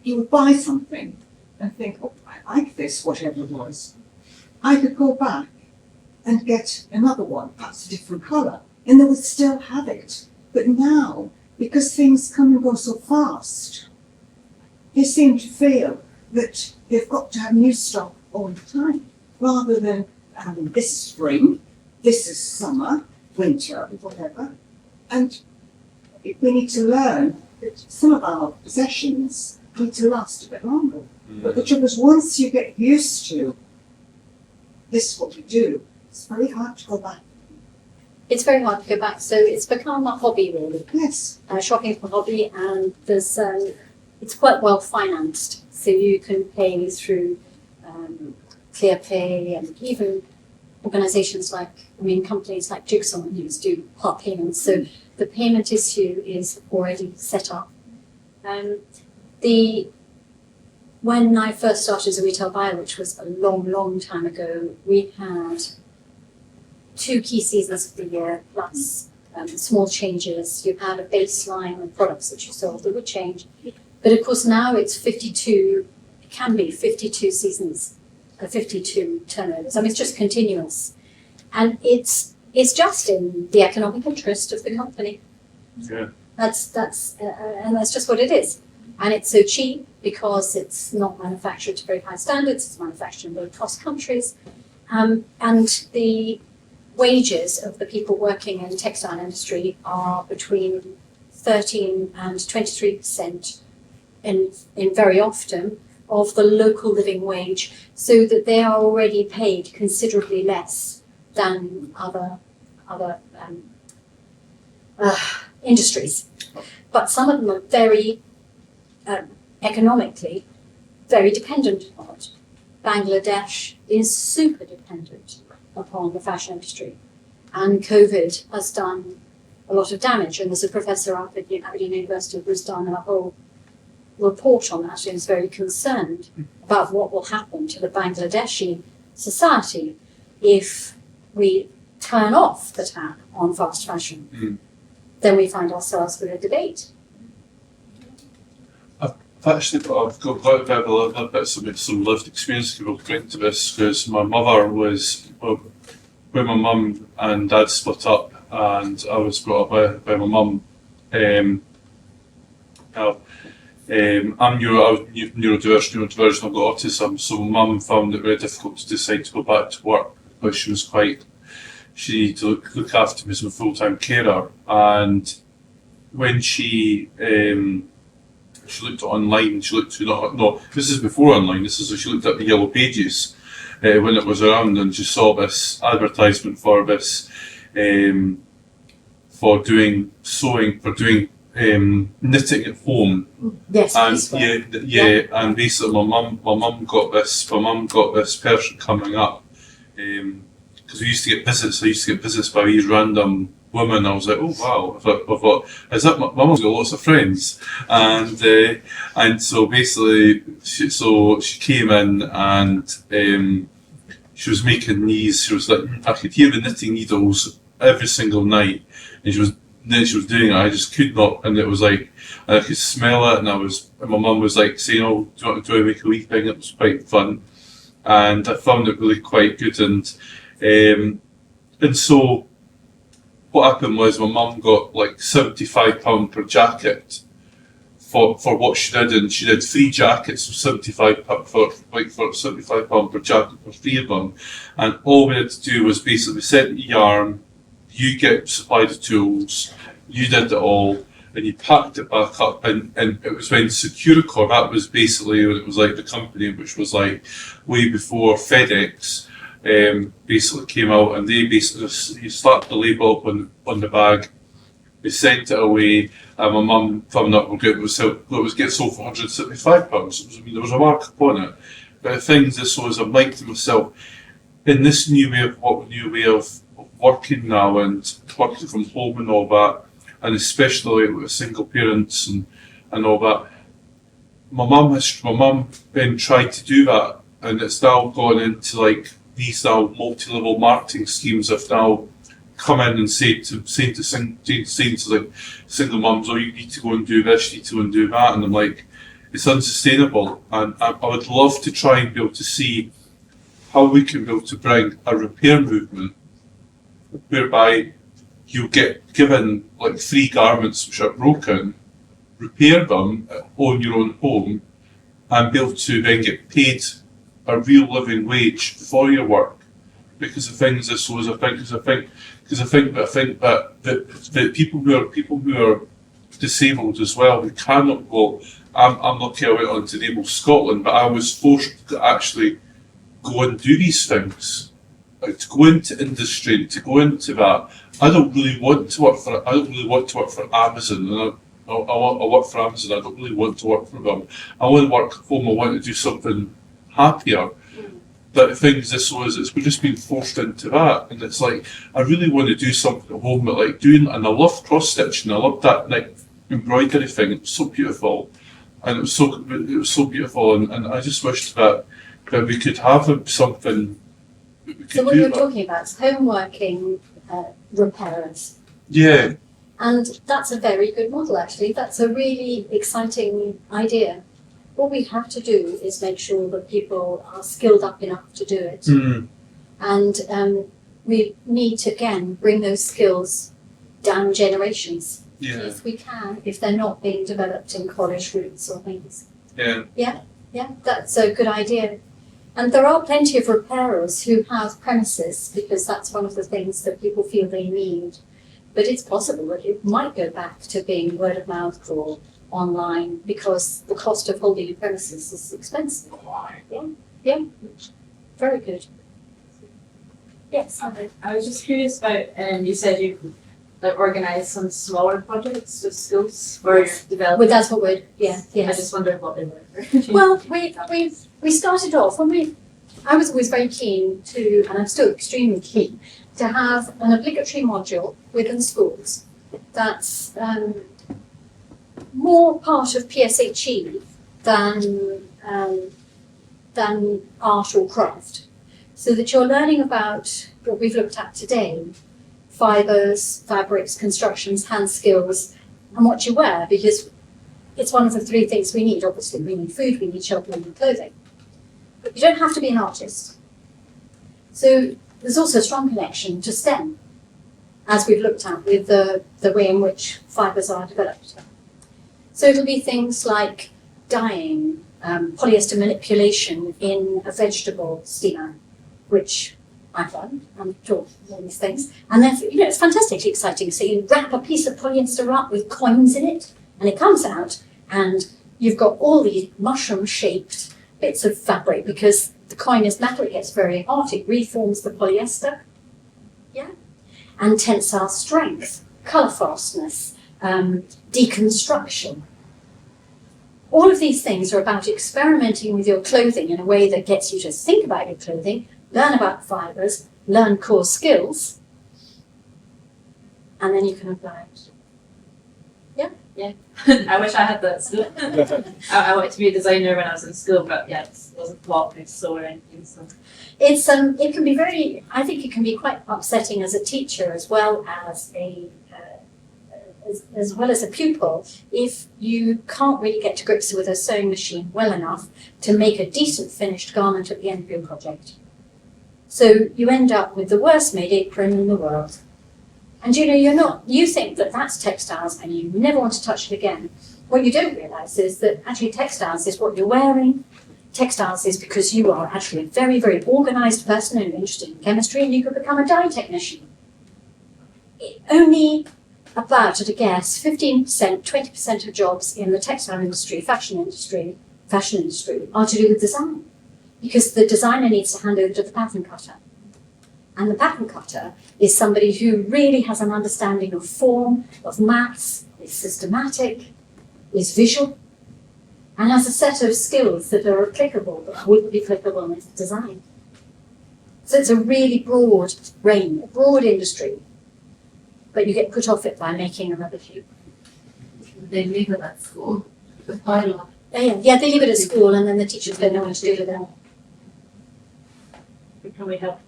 [SPEAKER 11] you would buy something and think, oh, I like this, whatever it was. I could go back and get another one, perhaps a different colour, and they would still have it. But now, because things come and go so fast, they seem to feel that they've got to have new stock all the time, rather than having this is spring, this is summer, winter, whatever. And we need to learn that some of our possessions need to last a bit longer. But the trouble is, once you get used to this is what we do, it's very hard to go back.
[SPEAKER 1] It's very hard to go back. So it's become a hobby, really.
[SPEAKER 11] Yes.
[SPEAKER 1] Shopping is a hobby, and there's it's quite well financed. So you can pay through ClearPay, and even organisations companies like Jigsaw News do part payments. So the payment issue is already set up. When I first started as a retail buyer, which was a long, long time ago, we had 2 key seasons of the year, plus small changes. You had a baseline of products that you sold that would change. But of course now it's 52, it can be 52 seasons, 52 turnovers. I mean, it's just continuous. And it's just in the economic interest of the company.
[SPEAKER 9] Yeah.
[SPEAKER 1] And that's just what it is. And it's so cheap because it's not manufactured to very high standards, it's manufactured in low-cost countries. And the wages of the people working in the textile industry are between 13 and 23% in very often of the local living wage, so that they are already paid considerably less than other industries. But some of them are very economically very dependent on it. Bangladesh is super dependent upon the fashion industry, and COVID has done a lot of damage. And there's a professor up at Aberdeen University who's done a whole report on that and is very concerned about what will happen to the Bangladeshi society if we turn off the tap on fast fashion. Then we find ourselves with a debate.
[SPEAKER 9] I've got quite a little bit of some lived experience to bring to this, because my mother was, when my mum and dad split up and I was brought up by my mum, I'm neurodivergent, I've got autism, so my mum found it very difficult to decide to go back to work, because she needed to look after me as a full-time carer. And when she looked at online, this is before online, she looked at the Yellow Pages when it was around, and she saw this advertisement for this, for doing sewing, for doing knitting at home.
[SPEAKER 1] Yes,
[SPEAKER 9] and and basically my mum got this person coming up, because we used to get visits. I used to get visits by these random women. I was like, oh wow! I thought, is that my mum's got lots of friends? And so basically, she came in and she was making these. She was like, I could hear the knitting needles every single night, and she was doing it. I just could not, and it was like, I could smell it, and my mum was like saying, "Oh, do you want to make a wee thing?" It was quite fun, and I found it really quite good, and so what happened was my mum got like £75 per jacket for what she did, and she did 3 jackets for £75 for £75 per jacket for 3 of them, and all we had to do was basically send the yarn, you get supplied the tools, you did it all, and you packed it back up, and it was when Securicor, that was basically, it was like the company which was like way before FedEx, basically came out, and they basically you slapped the label up on the bag, they sent it away, and my mum found out it was getting sold for £175. There was a mark upon it. But the thing is, this was, I'm like to myself, in this new way of working now and working from home and all that, and especially with single parents and all that, my mum then tried to do that, and it's now gone into like these now multi-level marketing schemes have now come in and say to like single mums, oh, you need to go and do this, you need to go and do that, and I'm like, it's unsustainable. And I would love to try and be able to see how we can be able to bring a repair movement whereby you get given like 3 garments which are broken, repair them on your own home, and be able to then get paid a real living wage for your work. Because the thing is, I think that people who are disabled as well, who cannot go. I'm lucky I went on to Enable Scotland, but I was forced to actually go and do these things, to go into industry, to go into that. I don't really want to work for Amazon, and I work for Amazon. I don't really want to work for them. I want to work at home. I want to do something happier. But the thing is, we're just being forced into that, and it's like, I really want to do something at home, but like doing, and I love cross stitching. I love that like embroidery thing. It was so beautiful, and it was so beautiful, and I just wished that we could have something.
[SPEAKER 1] So what you're talking about is home working repairers.
[SPEAKER 9] Yeah.
[SPEAKER 1] And that's a very good model, actually. That's a really exciting idea. What we have to do is make sure that people are skilled up enough to do it. And we need to, again, bring those skills down generations.
[SPEAKER 9] Yeah.
[SPEAKER 1] Yes, we can, if they're not being developed in college routes or things.
[SPEAKER 9] Yeah.
[SPEAKER 1] Yeah, that's a good idea. And there are plenty of repairers who have premises because that's one of the things that people feel they need. But it's possible that it might go back to being word of mouth or online because the cost of holding a premises is expensive. Yeah, very good. Yes.
[SPEAKER 12] I was just curious about, you said you like organised some smaller projects with schools or developing.
[SPEAKER 1] Well, that's what we're, yeah,
[SPEAKER 12] I
[SPEAKER 1] yes.
[SPEAKER 12] just wondered what they were.
[SPEAKER 1] Well, we started off when I was always very keen to, and I'm still extremely keen, to have an obligatory module within schools that's more part of PSHE than art or craft. So that you're learning about what we've looked at today, fibres, fabrics, constructions, hand skills, and what you wear, because it's one of the three things we need. Obviously, we need food, we need shelter, we need clothing. But you don't have to be an artist. So there's also a strong connection to STEM, as we've looked at with the way in which fibres are developed. So it'll be things like dyeing, polyester manipulation in a vegetable steamer, which I've done, I'm taught all these things. And then, it's fantastically exciting. So you wrap a piece of polyester up with coins in it, and it comes out, and you've got all these mushroom-shaped bits of fabric because the coin is metal, it gets very hot, it reforms the polyester. Yeah. And tensile strength, colour fastness, deconstruction. All of these things are about experimenting with your clothing in a way that gets you to think about your clothing, learn about fibres, learn core skills, and then you can apply it.
[SPEAKER 12] Yeah. I wish I had that at school. I wanted to be a designer when I was in school, but yeah, it wasn't taught me to sew or anything. So.
[SPEAKER 1] It's it can be very. I think it can be quite upsetting as a teacher as well as a pupil if you can't really get to grips with a sewing machine well enough to make a decent finished garment at the end of your project. So you end up with the worst made apron in the world. And you think that that's textiles and you never want to touch it again. What you don't realise is that actually textiles is what you're wearing. Textiles is because you are actually a very, very organised person and interested in chemistry and you could become a dye technician. Only about, at a guess, 15%, 20% of jobs in the textile industry, fashion industry are to do with design. Because the designer needs to hand over to the pattern cutter. And the pattern cutter is somebody who really has an understanding of form, of maths, is systematic, is visual, and has a set of skills that are applicable but wouldn't be applicable in design. So it's a really broad range, a broad industry, but you get put off it by making a rubber tube.
[SPEAKER 12] They leave it at school with quite a lot.
[SPEAKER 1] Yeah, they leave it at school and then the teachers don't know what to do with it.
[SPEAKER 12] Can we help?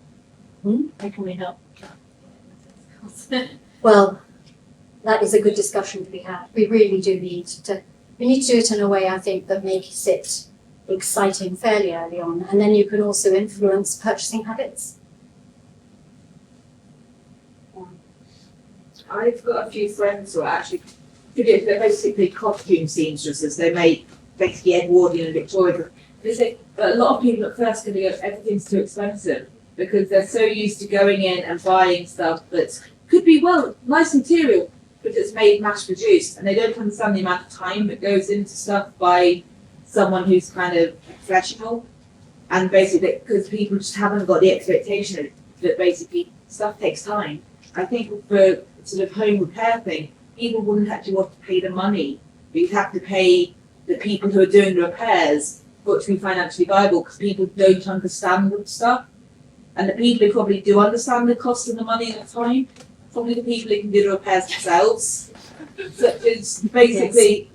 [SPEAKER 12] How can we help?
[SPEAKER 1] Well, that is a good discussion to be had. We really do need to do it in a way, I think, that makes it exciting fairly early on. And then you can also influence purchasing habits.
[SPEAKER 10] I've got a few friends who are actually, they're basically costume seamstresses. They make basically Edwardian and Victorian. They say, but a lot of people at first can go, everything's too expensive because they're so used to going in and buying stuff that could be, nice material, but it's made mass produced, and they don't understand the amount of time that goes into stuff by someone who's kind of professional, and basically because people just haven't got the expectation that basically stuff takes time. I think for sort of home repair thing, people wouldn't actually want to pay the money, but you'd have to pay the people who are doing the repairs for it to be financially viable because people don't understand the stuff. And the people who probably do understand the cost and the money and the time, probably the people who can do the repairs themselves. Such as basically,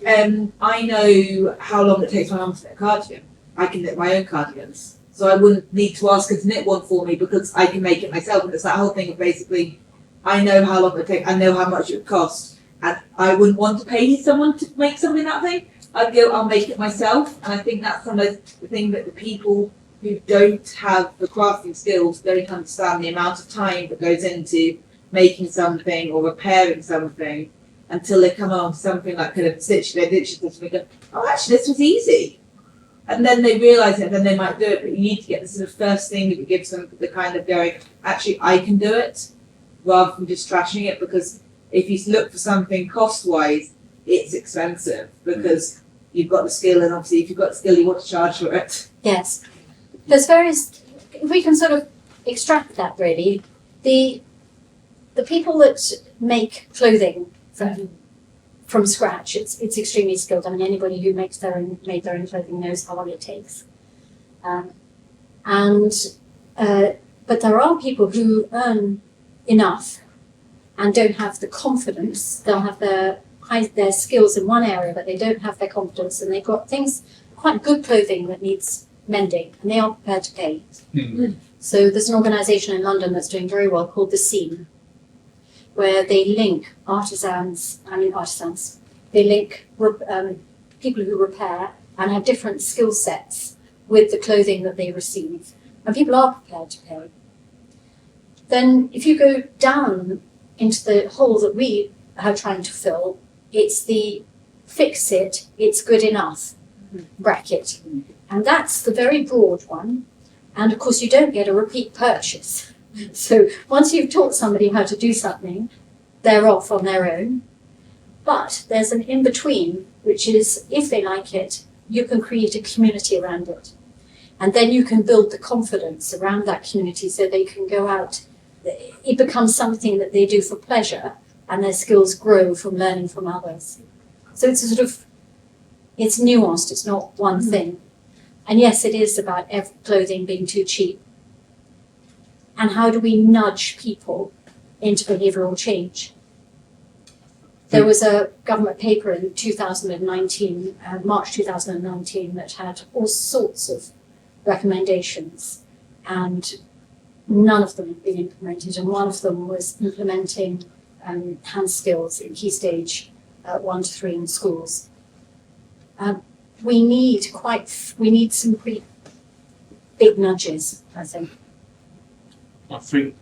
[SPEAKER 10] I know how long it takes my mum to knit a cardigan. I can knit my own cardigans. So I wouldn't need to ask her to knit one for me because I can make it myself. And it's that whole thing of basically, I know how long it would take, I know how much it would cost. And I wouldn't want to pay someone to make something that thing. I'd go, I'll make it myself. And I think that's some of the thing that the people who don't have the crafting skills don't understand the amount of time that goes into making something or repairing something. until they come on to something like kind of stitching their ditches and go, oh, actually, this was easy. And then they realise it, and then they might do it. But you need to get the sort of first thing that gives them the kind of going, actually, I can do it, rather than just trashing it. Because if you look for something cost-wise, it's expensive because you've got the skill, and obviously, if you've got the skill, you want to charge for it.
[SPEAKER 1] Yes. There's various, if we can sort of extract that really, the people that make clothing from scratch, it's extremely skilled. I mean, anybody who made their own clothing knows how long it takes. But there are people who earn enough and don't have the confidence. They'll have their skills in one area, but they don't have their confidence, and they've got things, quite good clothing that needs mending, and they aren't prepared to pay. Mm-hmm. So there's an organisation in London that's doing very well called The Seam, where they link they link people who repair and have different skill sets with the clothing that they receive, and people are prepared to pay. Then if you go down into the hole that we are trying to fill, it's the fix it, it's good enough bracket. And that's the very broad one. And of course you don't get a repeat purchase. So once you've taught somebody how to do something, they're off on their own. But there's an in-between, which is, if they like it, you can create a community around it. And then you can build the confidence around that community so they can go out. It becomes something that they do for pleasure, and their skills grow from learning from others. So it's a sort of, it's nuanced, it's not one thing. And yes, it is about clothing being too cheap. And how do we nudge people into behavioural change? There was a government paper in 2019, March 2019, that had all sorts of recommendations, and none of them have been implemented. And one of them was implementing hand skills in Key Stage 1 to 3 in schools. We need some pretty big nudges, I think.
[SPEAKER 9] I think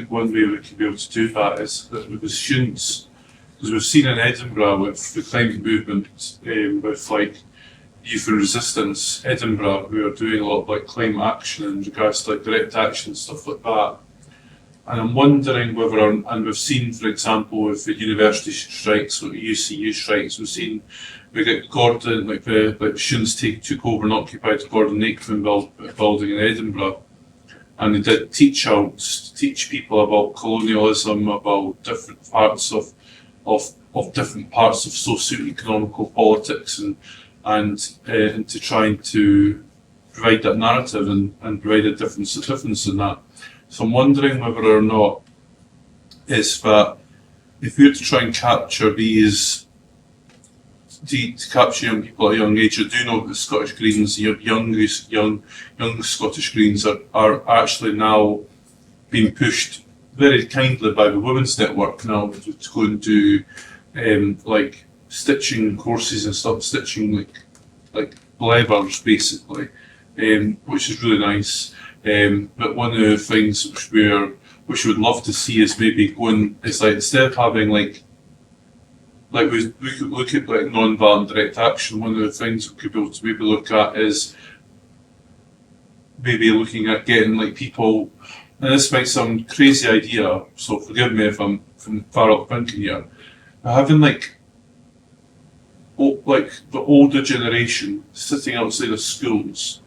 [SPEAKER 9] one way we could be able to do that is that with the students, because we've seen in Edinburgh with the climate movement, with like Youth and Resistance Edinburgh, who are doing a lot of like climate action in regards to like direct action, stuff like that. And I'm wondering whether, and we've seen, for example, with the university strikes or UCU strikes, we get Gordon, like the students took over and occupied the Gordon Aikman building in Edinburgh. And they did teach people about colonialism, about different parts of different parts of socio-economical politics, and to trying to provide that narrative and provide a difference in that. So I'm wondering whether or not is that if we were to try and capture these, to capture young people at a young age, I do know that the Scottish Greens, young Scottish Greens are actually now being pushed very kindly by the Women's Network now to go and do like stitching courses and stuff, stitching like blevers basically, which is really nice. But one of the things which we would love to see is maybe going, is like instead of having like we could look at like non-violent direct action, one of the things we could be able to maybe look at is maybe looking at getting like people, and this might sound crazy idea, so forgive me if I'm from far up thinking here, but having like the older generation sitting outside of schools,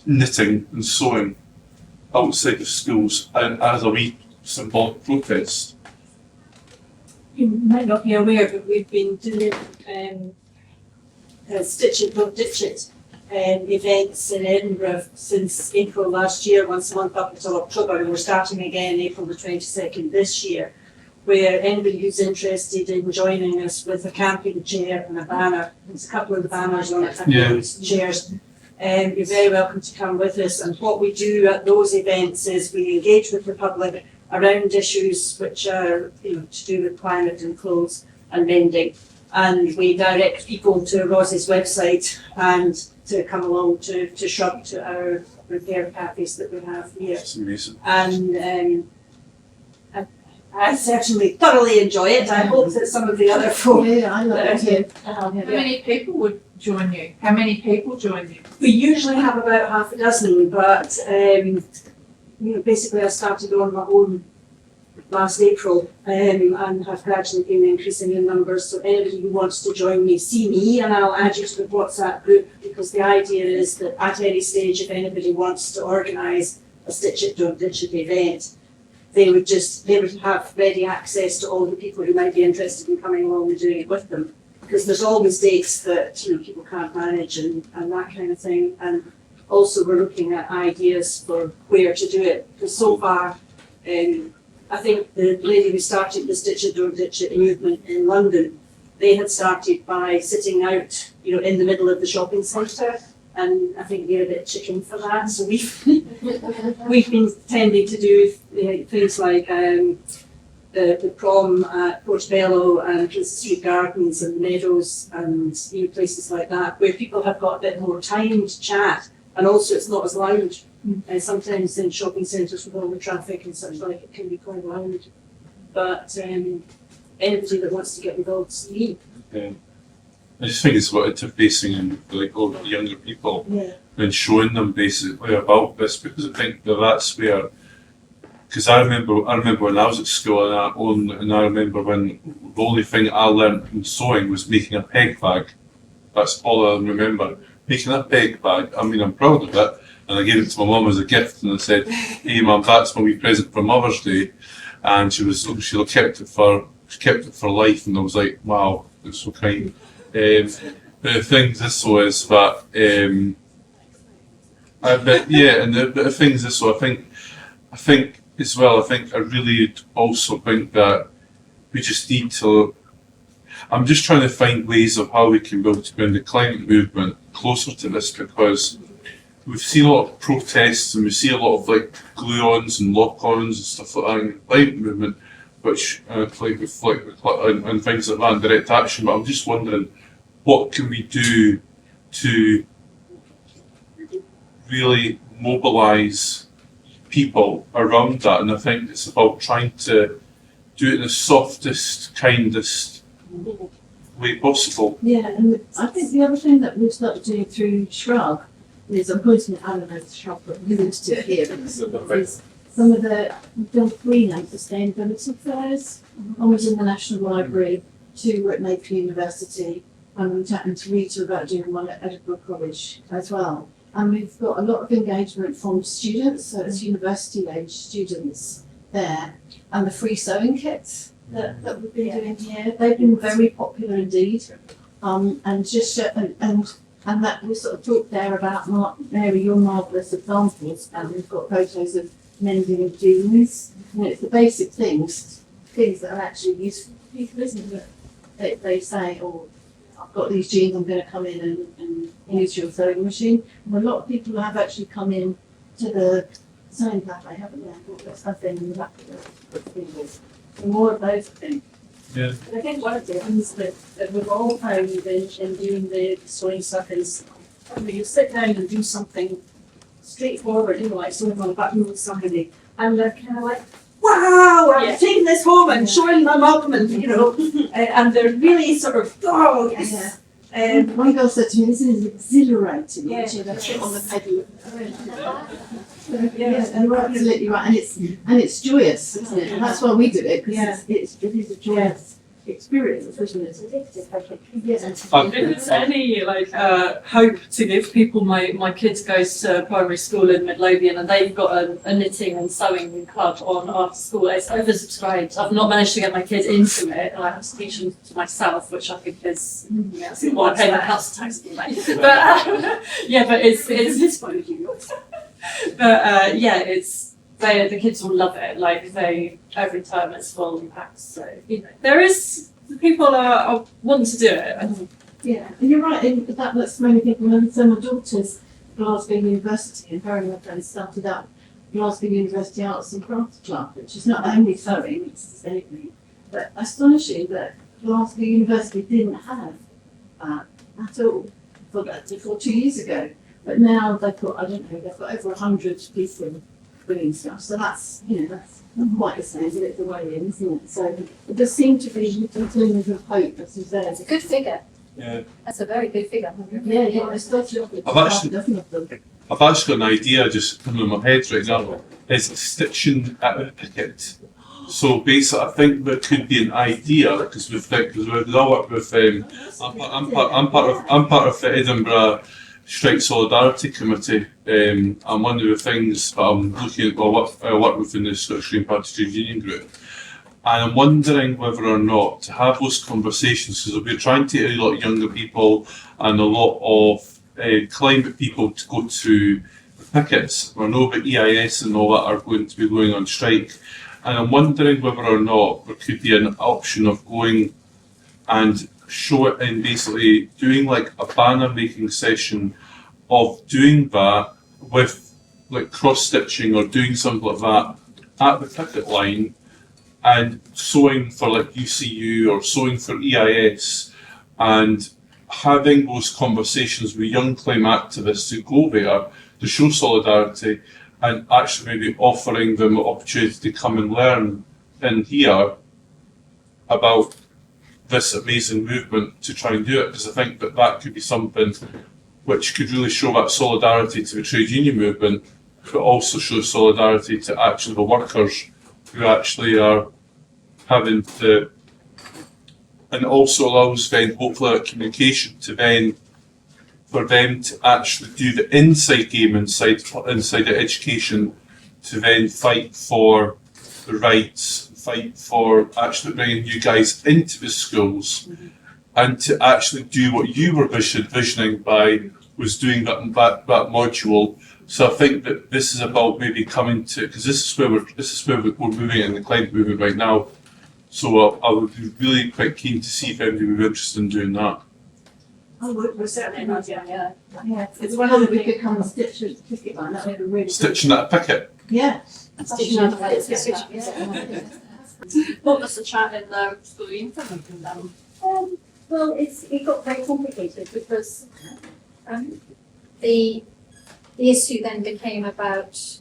[SPEAKER 9] knitting and sewing outside of schools and as a wee symbolic protest.
[SPEAKER 7] You might not be aware, but we've been doing Stitch It, Don't Ditch It events in Edinburgh since April last year, once a month up until October, and we're starting again April the 22nd this year, where anybody who's interested in joining us with a camping chair and a banner, there's a couple of the banners on it, and those chairs, you're very welcome to come with us. And what we do at those events is we engage with the public around issues which are to do with climate and clothes and mending, and we direct people to Ross's website and to come along to SHRUB, to our repair cafes that we have here.
[SPEAKER 9] That's amazing.
[SPEAKER 7] And I certainly thoroughly enjoy it. I hope that some of the other folk.
[SPEAKER 11] Yeah, I love it too.
[SPEAKER 10] How many people would join you? How many people join you?
[SPEAKER 7] We usually have about half a dozen, but basically I started on my own last April and have gradually been increasing in numbers. So anybody who wants to join me, see me and I'll add you to the WhatsApp group, because the idea is that at any stage, if anybody wants to organise a Stitch It, Don't Ditch It event, they would have ready access to all the people who might be interested in coming along and doing it with them. Because there's always dates that people can't manage and that kind of thing. And also we're looking at ideas for where to do it. Because so far, I think the lady who started the Stitch It, Don't Ditch It movement in London, they had started by sitting out, in the middle of the shopping centre. And I think they're a bit chicken for that. So we've been tending to do things like the prom at Portobello and Princess Street Gardens and Meadows and places like that, where people have got a bit more time to chat, and also it's not as loud. And sometimes in shopping centres with all the traffic and such like, it can be quite loud. But anybody that wants to get involved, see me.
[SPEAKER 9] I just think it's about interfacing and all the younger people and showing them basically about this, because I think that's where. Because I remember when I was at school and I remember when the only thing I learned in sewing was making a peg bag. That's all I remember. Making a peg bag. I mean, I'm proud of it, and I gave it to my mum as a gift, and I said, "Hey, Mum, that's my wee present for Mother's Day," and she kept it for life, and I was like, "Wow, that's so kind." But the thing is that the thing is this. So I think as well. I really also think that we just need to. I'm just trying to find ways of how we can build to bring the climate movement closer to this, because we've seen a lot of protests and we see a lot of glue-ons and lock-ons and stuff like that in the climate movement, which and things like that and direct action. But I'm just wondering, what can we do to really mobilise people around that? And I think it's about trying to do it in the softest, kindest way possible.
[SPEAKER 11] Yeah, and I think the other thing that we've started doing through SHRUB is, I'm pointing at Alan as SHRUB, but really to here, is some of we've done 3 now sustainability fairs. One was in the National Library, 2 were at Maple University, and we're chatting to Rita about doing one at Edinburgh College as well. And we've got a lot of engagement from students, so it's university-age students there, and the free sewing kits that we've been doing here. They've been very popular indeed, and just and that we sort of talked there about Mary, your marvellous examples, and we've got photos of mending of jeans. It's the basic things that are actually useful for people, isn't it? They say, "Oh, I've got these jeans, I'm going to come in and use your sewing machine." And a lot of people have actually come in to the sewing cafe, haven't they? Bought their stuff in the back of the fingers. And more of those things.
[SPEAKER 9] Yeah.
[SPEAKER 7] But I think one of the things that we've all found in doing the sewing stuff is, you sit down and do something straightforward, like sewing on a button with somebody, and they're kind of like, "Wow, I'm taking this home and showing my mum," and and they're really sort of, "Oh, yes."
[SPEAKER 11] One girl said to me, "This is exhilarating." Yeah, they sit on the pedal. Yes, and you're absolutely right, and it's joyous, isn't it? And that's why we do it, because it is a joyous experience, isn't it? It's addictive. Yes.
[SPEAKER 13] If there's any hope to give people, my kids goes to primary school in Midlothian, and they've got a knitting and sewing club on after school. It's oversubscribed. I've not managed to get my kids into it, and I have to teach them to myself, which I think is what I pay my council tax for. But but it's fun. But it's the kids will love it. Every term it's full packs. So there is people are want to do it.
[SPEAKER 11] Yeah, and you're right. And that's many people. And so my daughter's Glasgow University, and very my friends started up Glasgow University Arts and Crafts Club, which is not only sewing, it's anything. But astonishing that Glasgow University didn't have that at all before 2 years ago. But now they've got, they've got over 100 people bringing stuff. So that's, that's not quite the same, but it's the way in, isn't it? So it does seem to be a glimmer of hope, as you said.
[SPEAKER 1] It's a good figure.
[SPEAKER 9] Yeah.
[SPEAKER 1] That's a very good figure.
[SPEAKER 11] Yeah, it's not just
[SPEAKER 9] I've actually got an idea just coming in my head right now. It's stitching at the picket. So basically, I think there could be an idea because we've all worked with. I'm part of the Edinburgh Strike Solidarity Committee, and one of the things that I'm looking at, I work within the Scottish Green Party Trade Union Group, and I'm wondering whether or not to have those conversations, because we're trying to get a lot of younger people and a lot of climate people to go to the pickets. We know that EIS and all that are going to be going on strike, and I'm wondering whether or not there could be an option of going and show it in basically doing like a banner making session of doing that with like cross stitching or doing something like that at the picket line and sewing for like UCU or sewing for EIS and having those conversations with young climate activists who go there to show solidarity and actually maybe offering them the opportunity to come and learn in here about this amazing movement to try and do it, because I think that that could be something which could really show that solidarity to the trade union movement, but also show solidarity to actually the workers who actually are having to, and also allows then hopefully that communication to then for them to actually do the inside game inside the education to then fight for the rights, fight for actually bringing you guys into the schools and to actually do what you were visioning by was doing that module. So I think that this is about maybe coming to, because this is where we're moving in the climate movement right now. So I would be really quite keen to see if anybody would be interested in doing that.
[SPEAKER 11] Oh, we're certainly not, yeah. It's one of the we could come and stitch a picket line, that would be really
[SPEAKER 9] Stitching at a picket?
[SPEAKER 11] Yeah.
[SPEAKER 13] What was the chat in the school uniform?
[SPEAKER 1] Well, it got very complicated because the issue then became about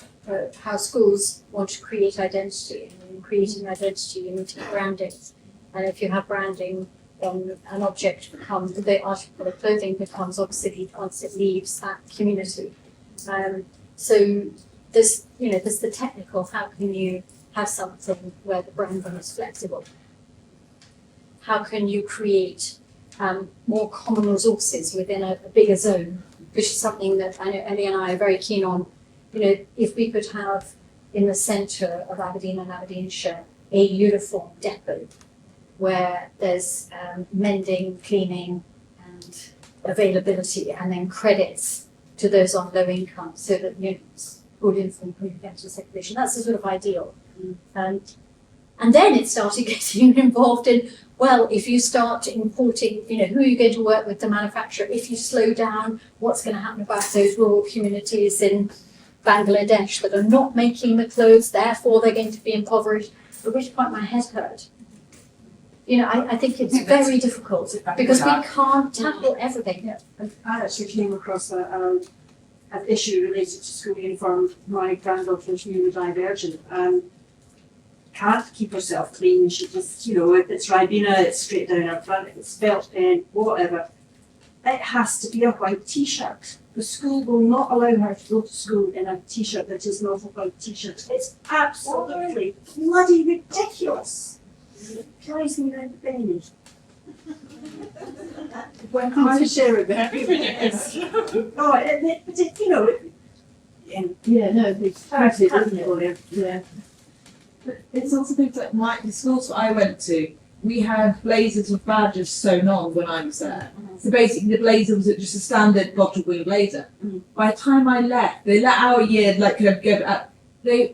[SPEAKER 1] how schools want to create identity, and in creating identity you need to have branding, and if you have branding then an object becomes, the article of clothing becomes obsolete once it leaves that community. So there's the technical, how can you have something where the branding is flexible? How can you create more common resources within a bigger zone, which is something that I know Ellie and I are very keen on. If we could have in the centre of Aberdeen and Aberdeenshire a uniform depot where there's mending, cleaning and availability and then credits to those on low income so that good uniform can get to circulation. That's the sort of ideal. And then it started getting involved in, well, if you start importing, who are you going to work with to manufacture? If you slow down, what's going to happen about those rural communities in Bangladesh that are not making the clothes, therefore they're going to be impoverished, at which point my head hurt. I think it's very difficult because we can't tackle everything.
[SPEAKER 7] Yeah. I actually came across an issue related to school uniform. My granddaughter's neurodivergent and can't keep herself clean. She just, if it's Ribena, it's straight down her front, if it's felt pen, whatever. It has to be a white t-shirt. The school will not allow her to go to school in a t-shirt that is not a white t-shirt. It's absolutely bloody ridiculous. It drives me round the bend. When I share it with
[SPEAKER 10] But it's also things like the schools that I went to, we had blazers with badges sewn on when I was there. So basically the blazer was just a standard bottle green blazer. By the time I left, they let our year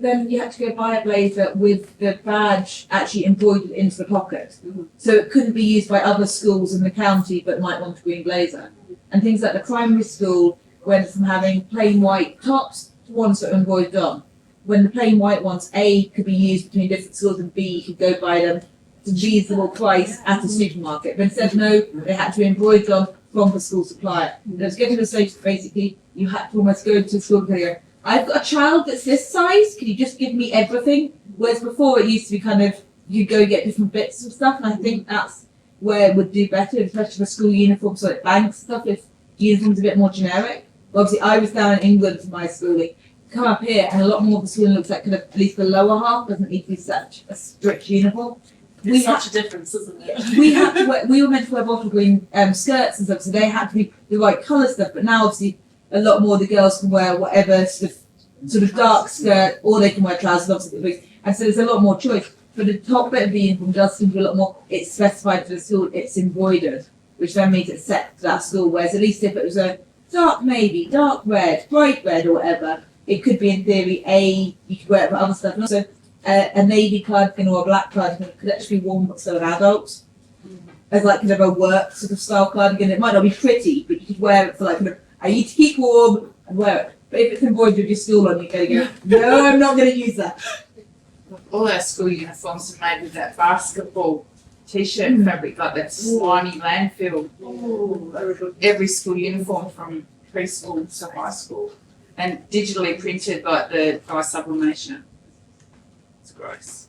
[SPEAKER 10] then you had to go buy a blazer with the badge actually embroidered into the pocket. So it couldn't be used by other schools in the county but might want a green blazer. And things like the primary school went from having plain white tops to ones that are embroidered on. When the plain white ones, A, could be used between different schools and B, you could go buy them at a reasonable price at a supermarket. But instead, no, they had to be embroidered on from the school supplier. And it was getting to the stage that basically you had to almost go into a school and go, I've got a child that's this size, can you just give me everything? Whereas before it used to be kind of, you go get different bits of stuff, and I think that's where it would do better, especially for school uniforms, so like bank stuff, if uniforms a bit more generic. Obviously, I was down in England for my schooling. Come up here, and a lot more of the schooling looks like kind of, at least the lower half doesn't need to be such a strict uniform.
[SPEAKER 13] It's such a difference, isn't it?
[SPEAKER 10] We had to wear, we were meant to wear bottle green skirts and stuff, so they had to be the right colour stuff. But now, obviously, a lot more of the girls can wear whatever sort of dark skirt, or they can wear trousers, obviously. And so there's a lot more choice. But the top bit of the uniform does seem to be a lot more. It's specified for the school. It's embroidered, which then means it's set to that school. Whereas at least if it was a dark navy, dark red, bright red, or whatever, it could be in theory you could wear it for other stuff. And also, a navy cardigan or a black cardigan could actually be worn by an adult as like kind of a work sort of style cardigan. It might not be pretty, but you could wear it for like kind of, I need to keep warm and wear it. But if it's embroidered with your school on, you're going to go, no, I'm not going to use that.
[SPEAKER 14] All our school uniforms are made with that basketball t-shirt fabric, like that slimy landfill. Every school uniform from preschool to high school, and digitally printed like the dye sublimation. It's gross.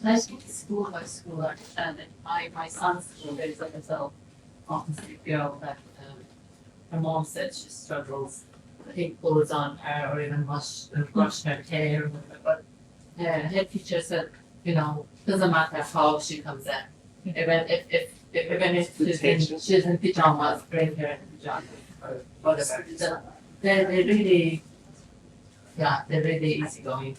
[SPEAKER 12] I think school by school, I understand that my son's school, there's like a little opposite girl that her mom said she struggles to take clothes on her or even brush her hair or whatever. But her head teacher said, you know, doesn't matter how she comes in. Even if she's in pajamas, bring her in pajamas or whatever. They're really easygoing.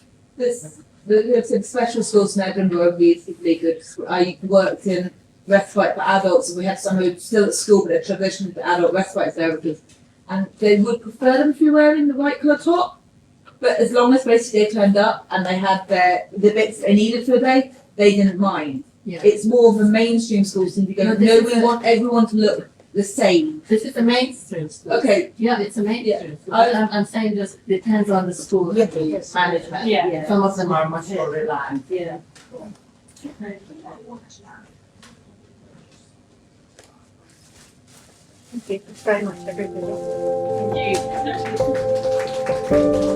[SPEAKER 10] The special schools in Edinburgh are really good. I worked in respite for adults, and we had some who were still at school, but they're transitioned to adult respite therapists. And they would prefer them if you're wearing the right colour top. But as long as basically they turned up and they had the bits they needed for the day, they didn't mind.
[SPEAKER 12] Yeah.
[SPEAKER 10] It's more of a mainstream school seem to go, no, we want everyone to look the same.
[SPEAKER 12] This is a mainstream school.
[SPEAKER 10] Okay.
[SPEAKER 12] Yeah, it's a mainstream school. I'm saying this depends on the school management.
[SPEAKER 13] Yeah.
[SPEAKER 12] Some of them are much more relaxed.
[SPEAKER 10] Yeah.
[SPEAKER 1] Thank you very much, everybody.
[SPEAKER 13] Thank you.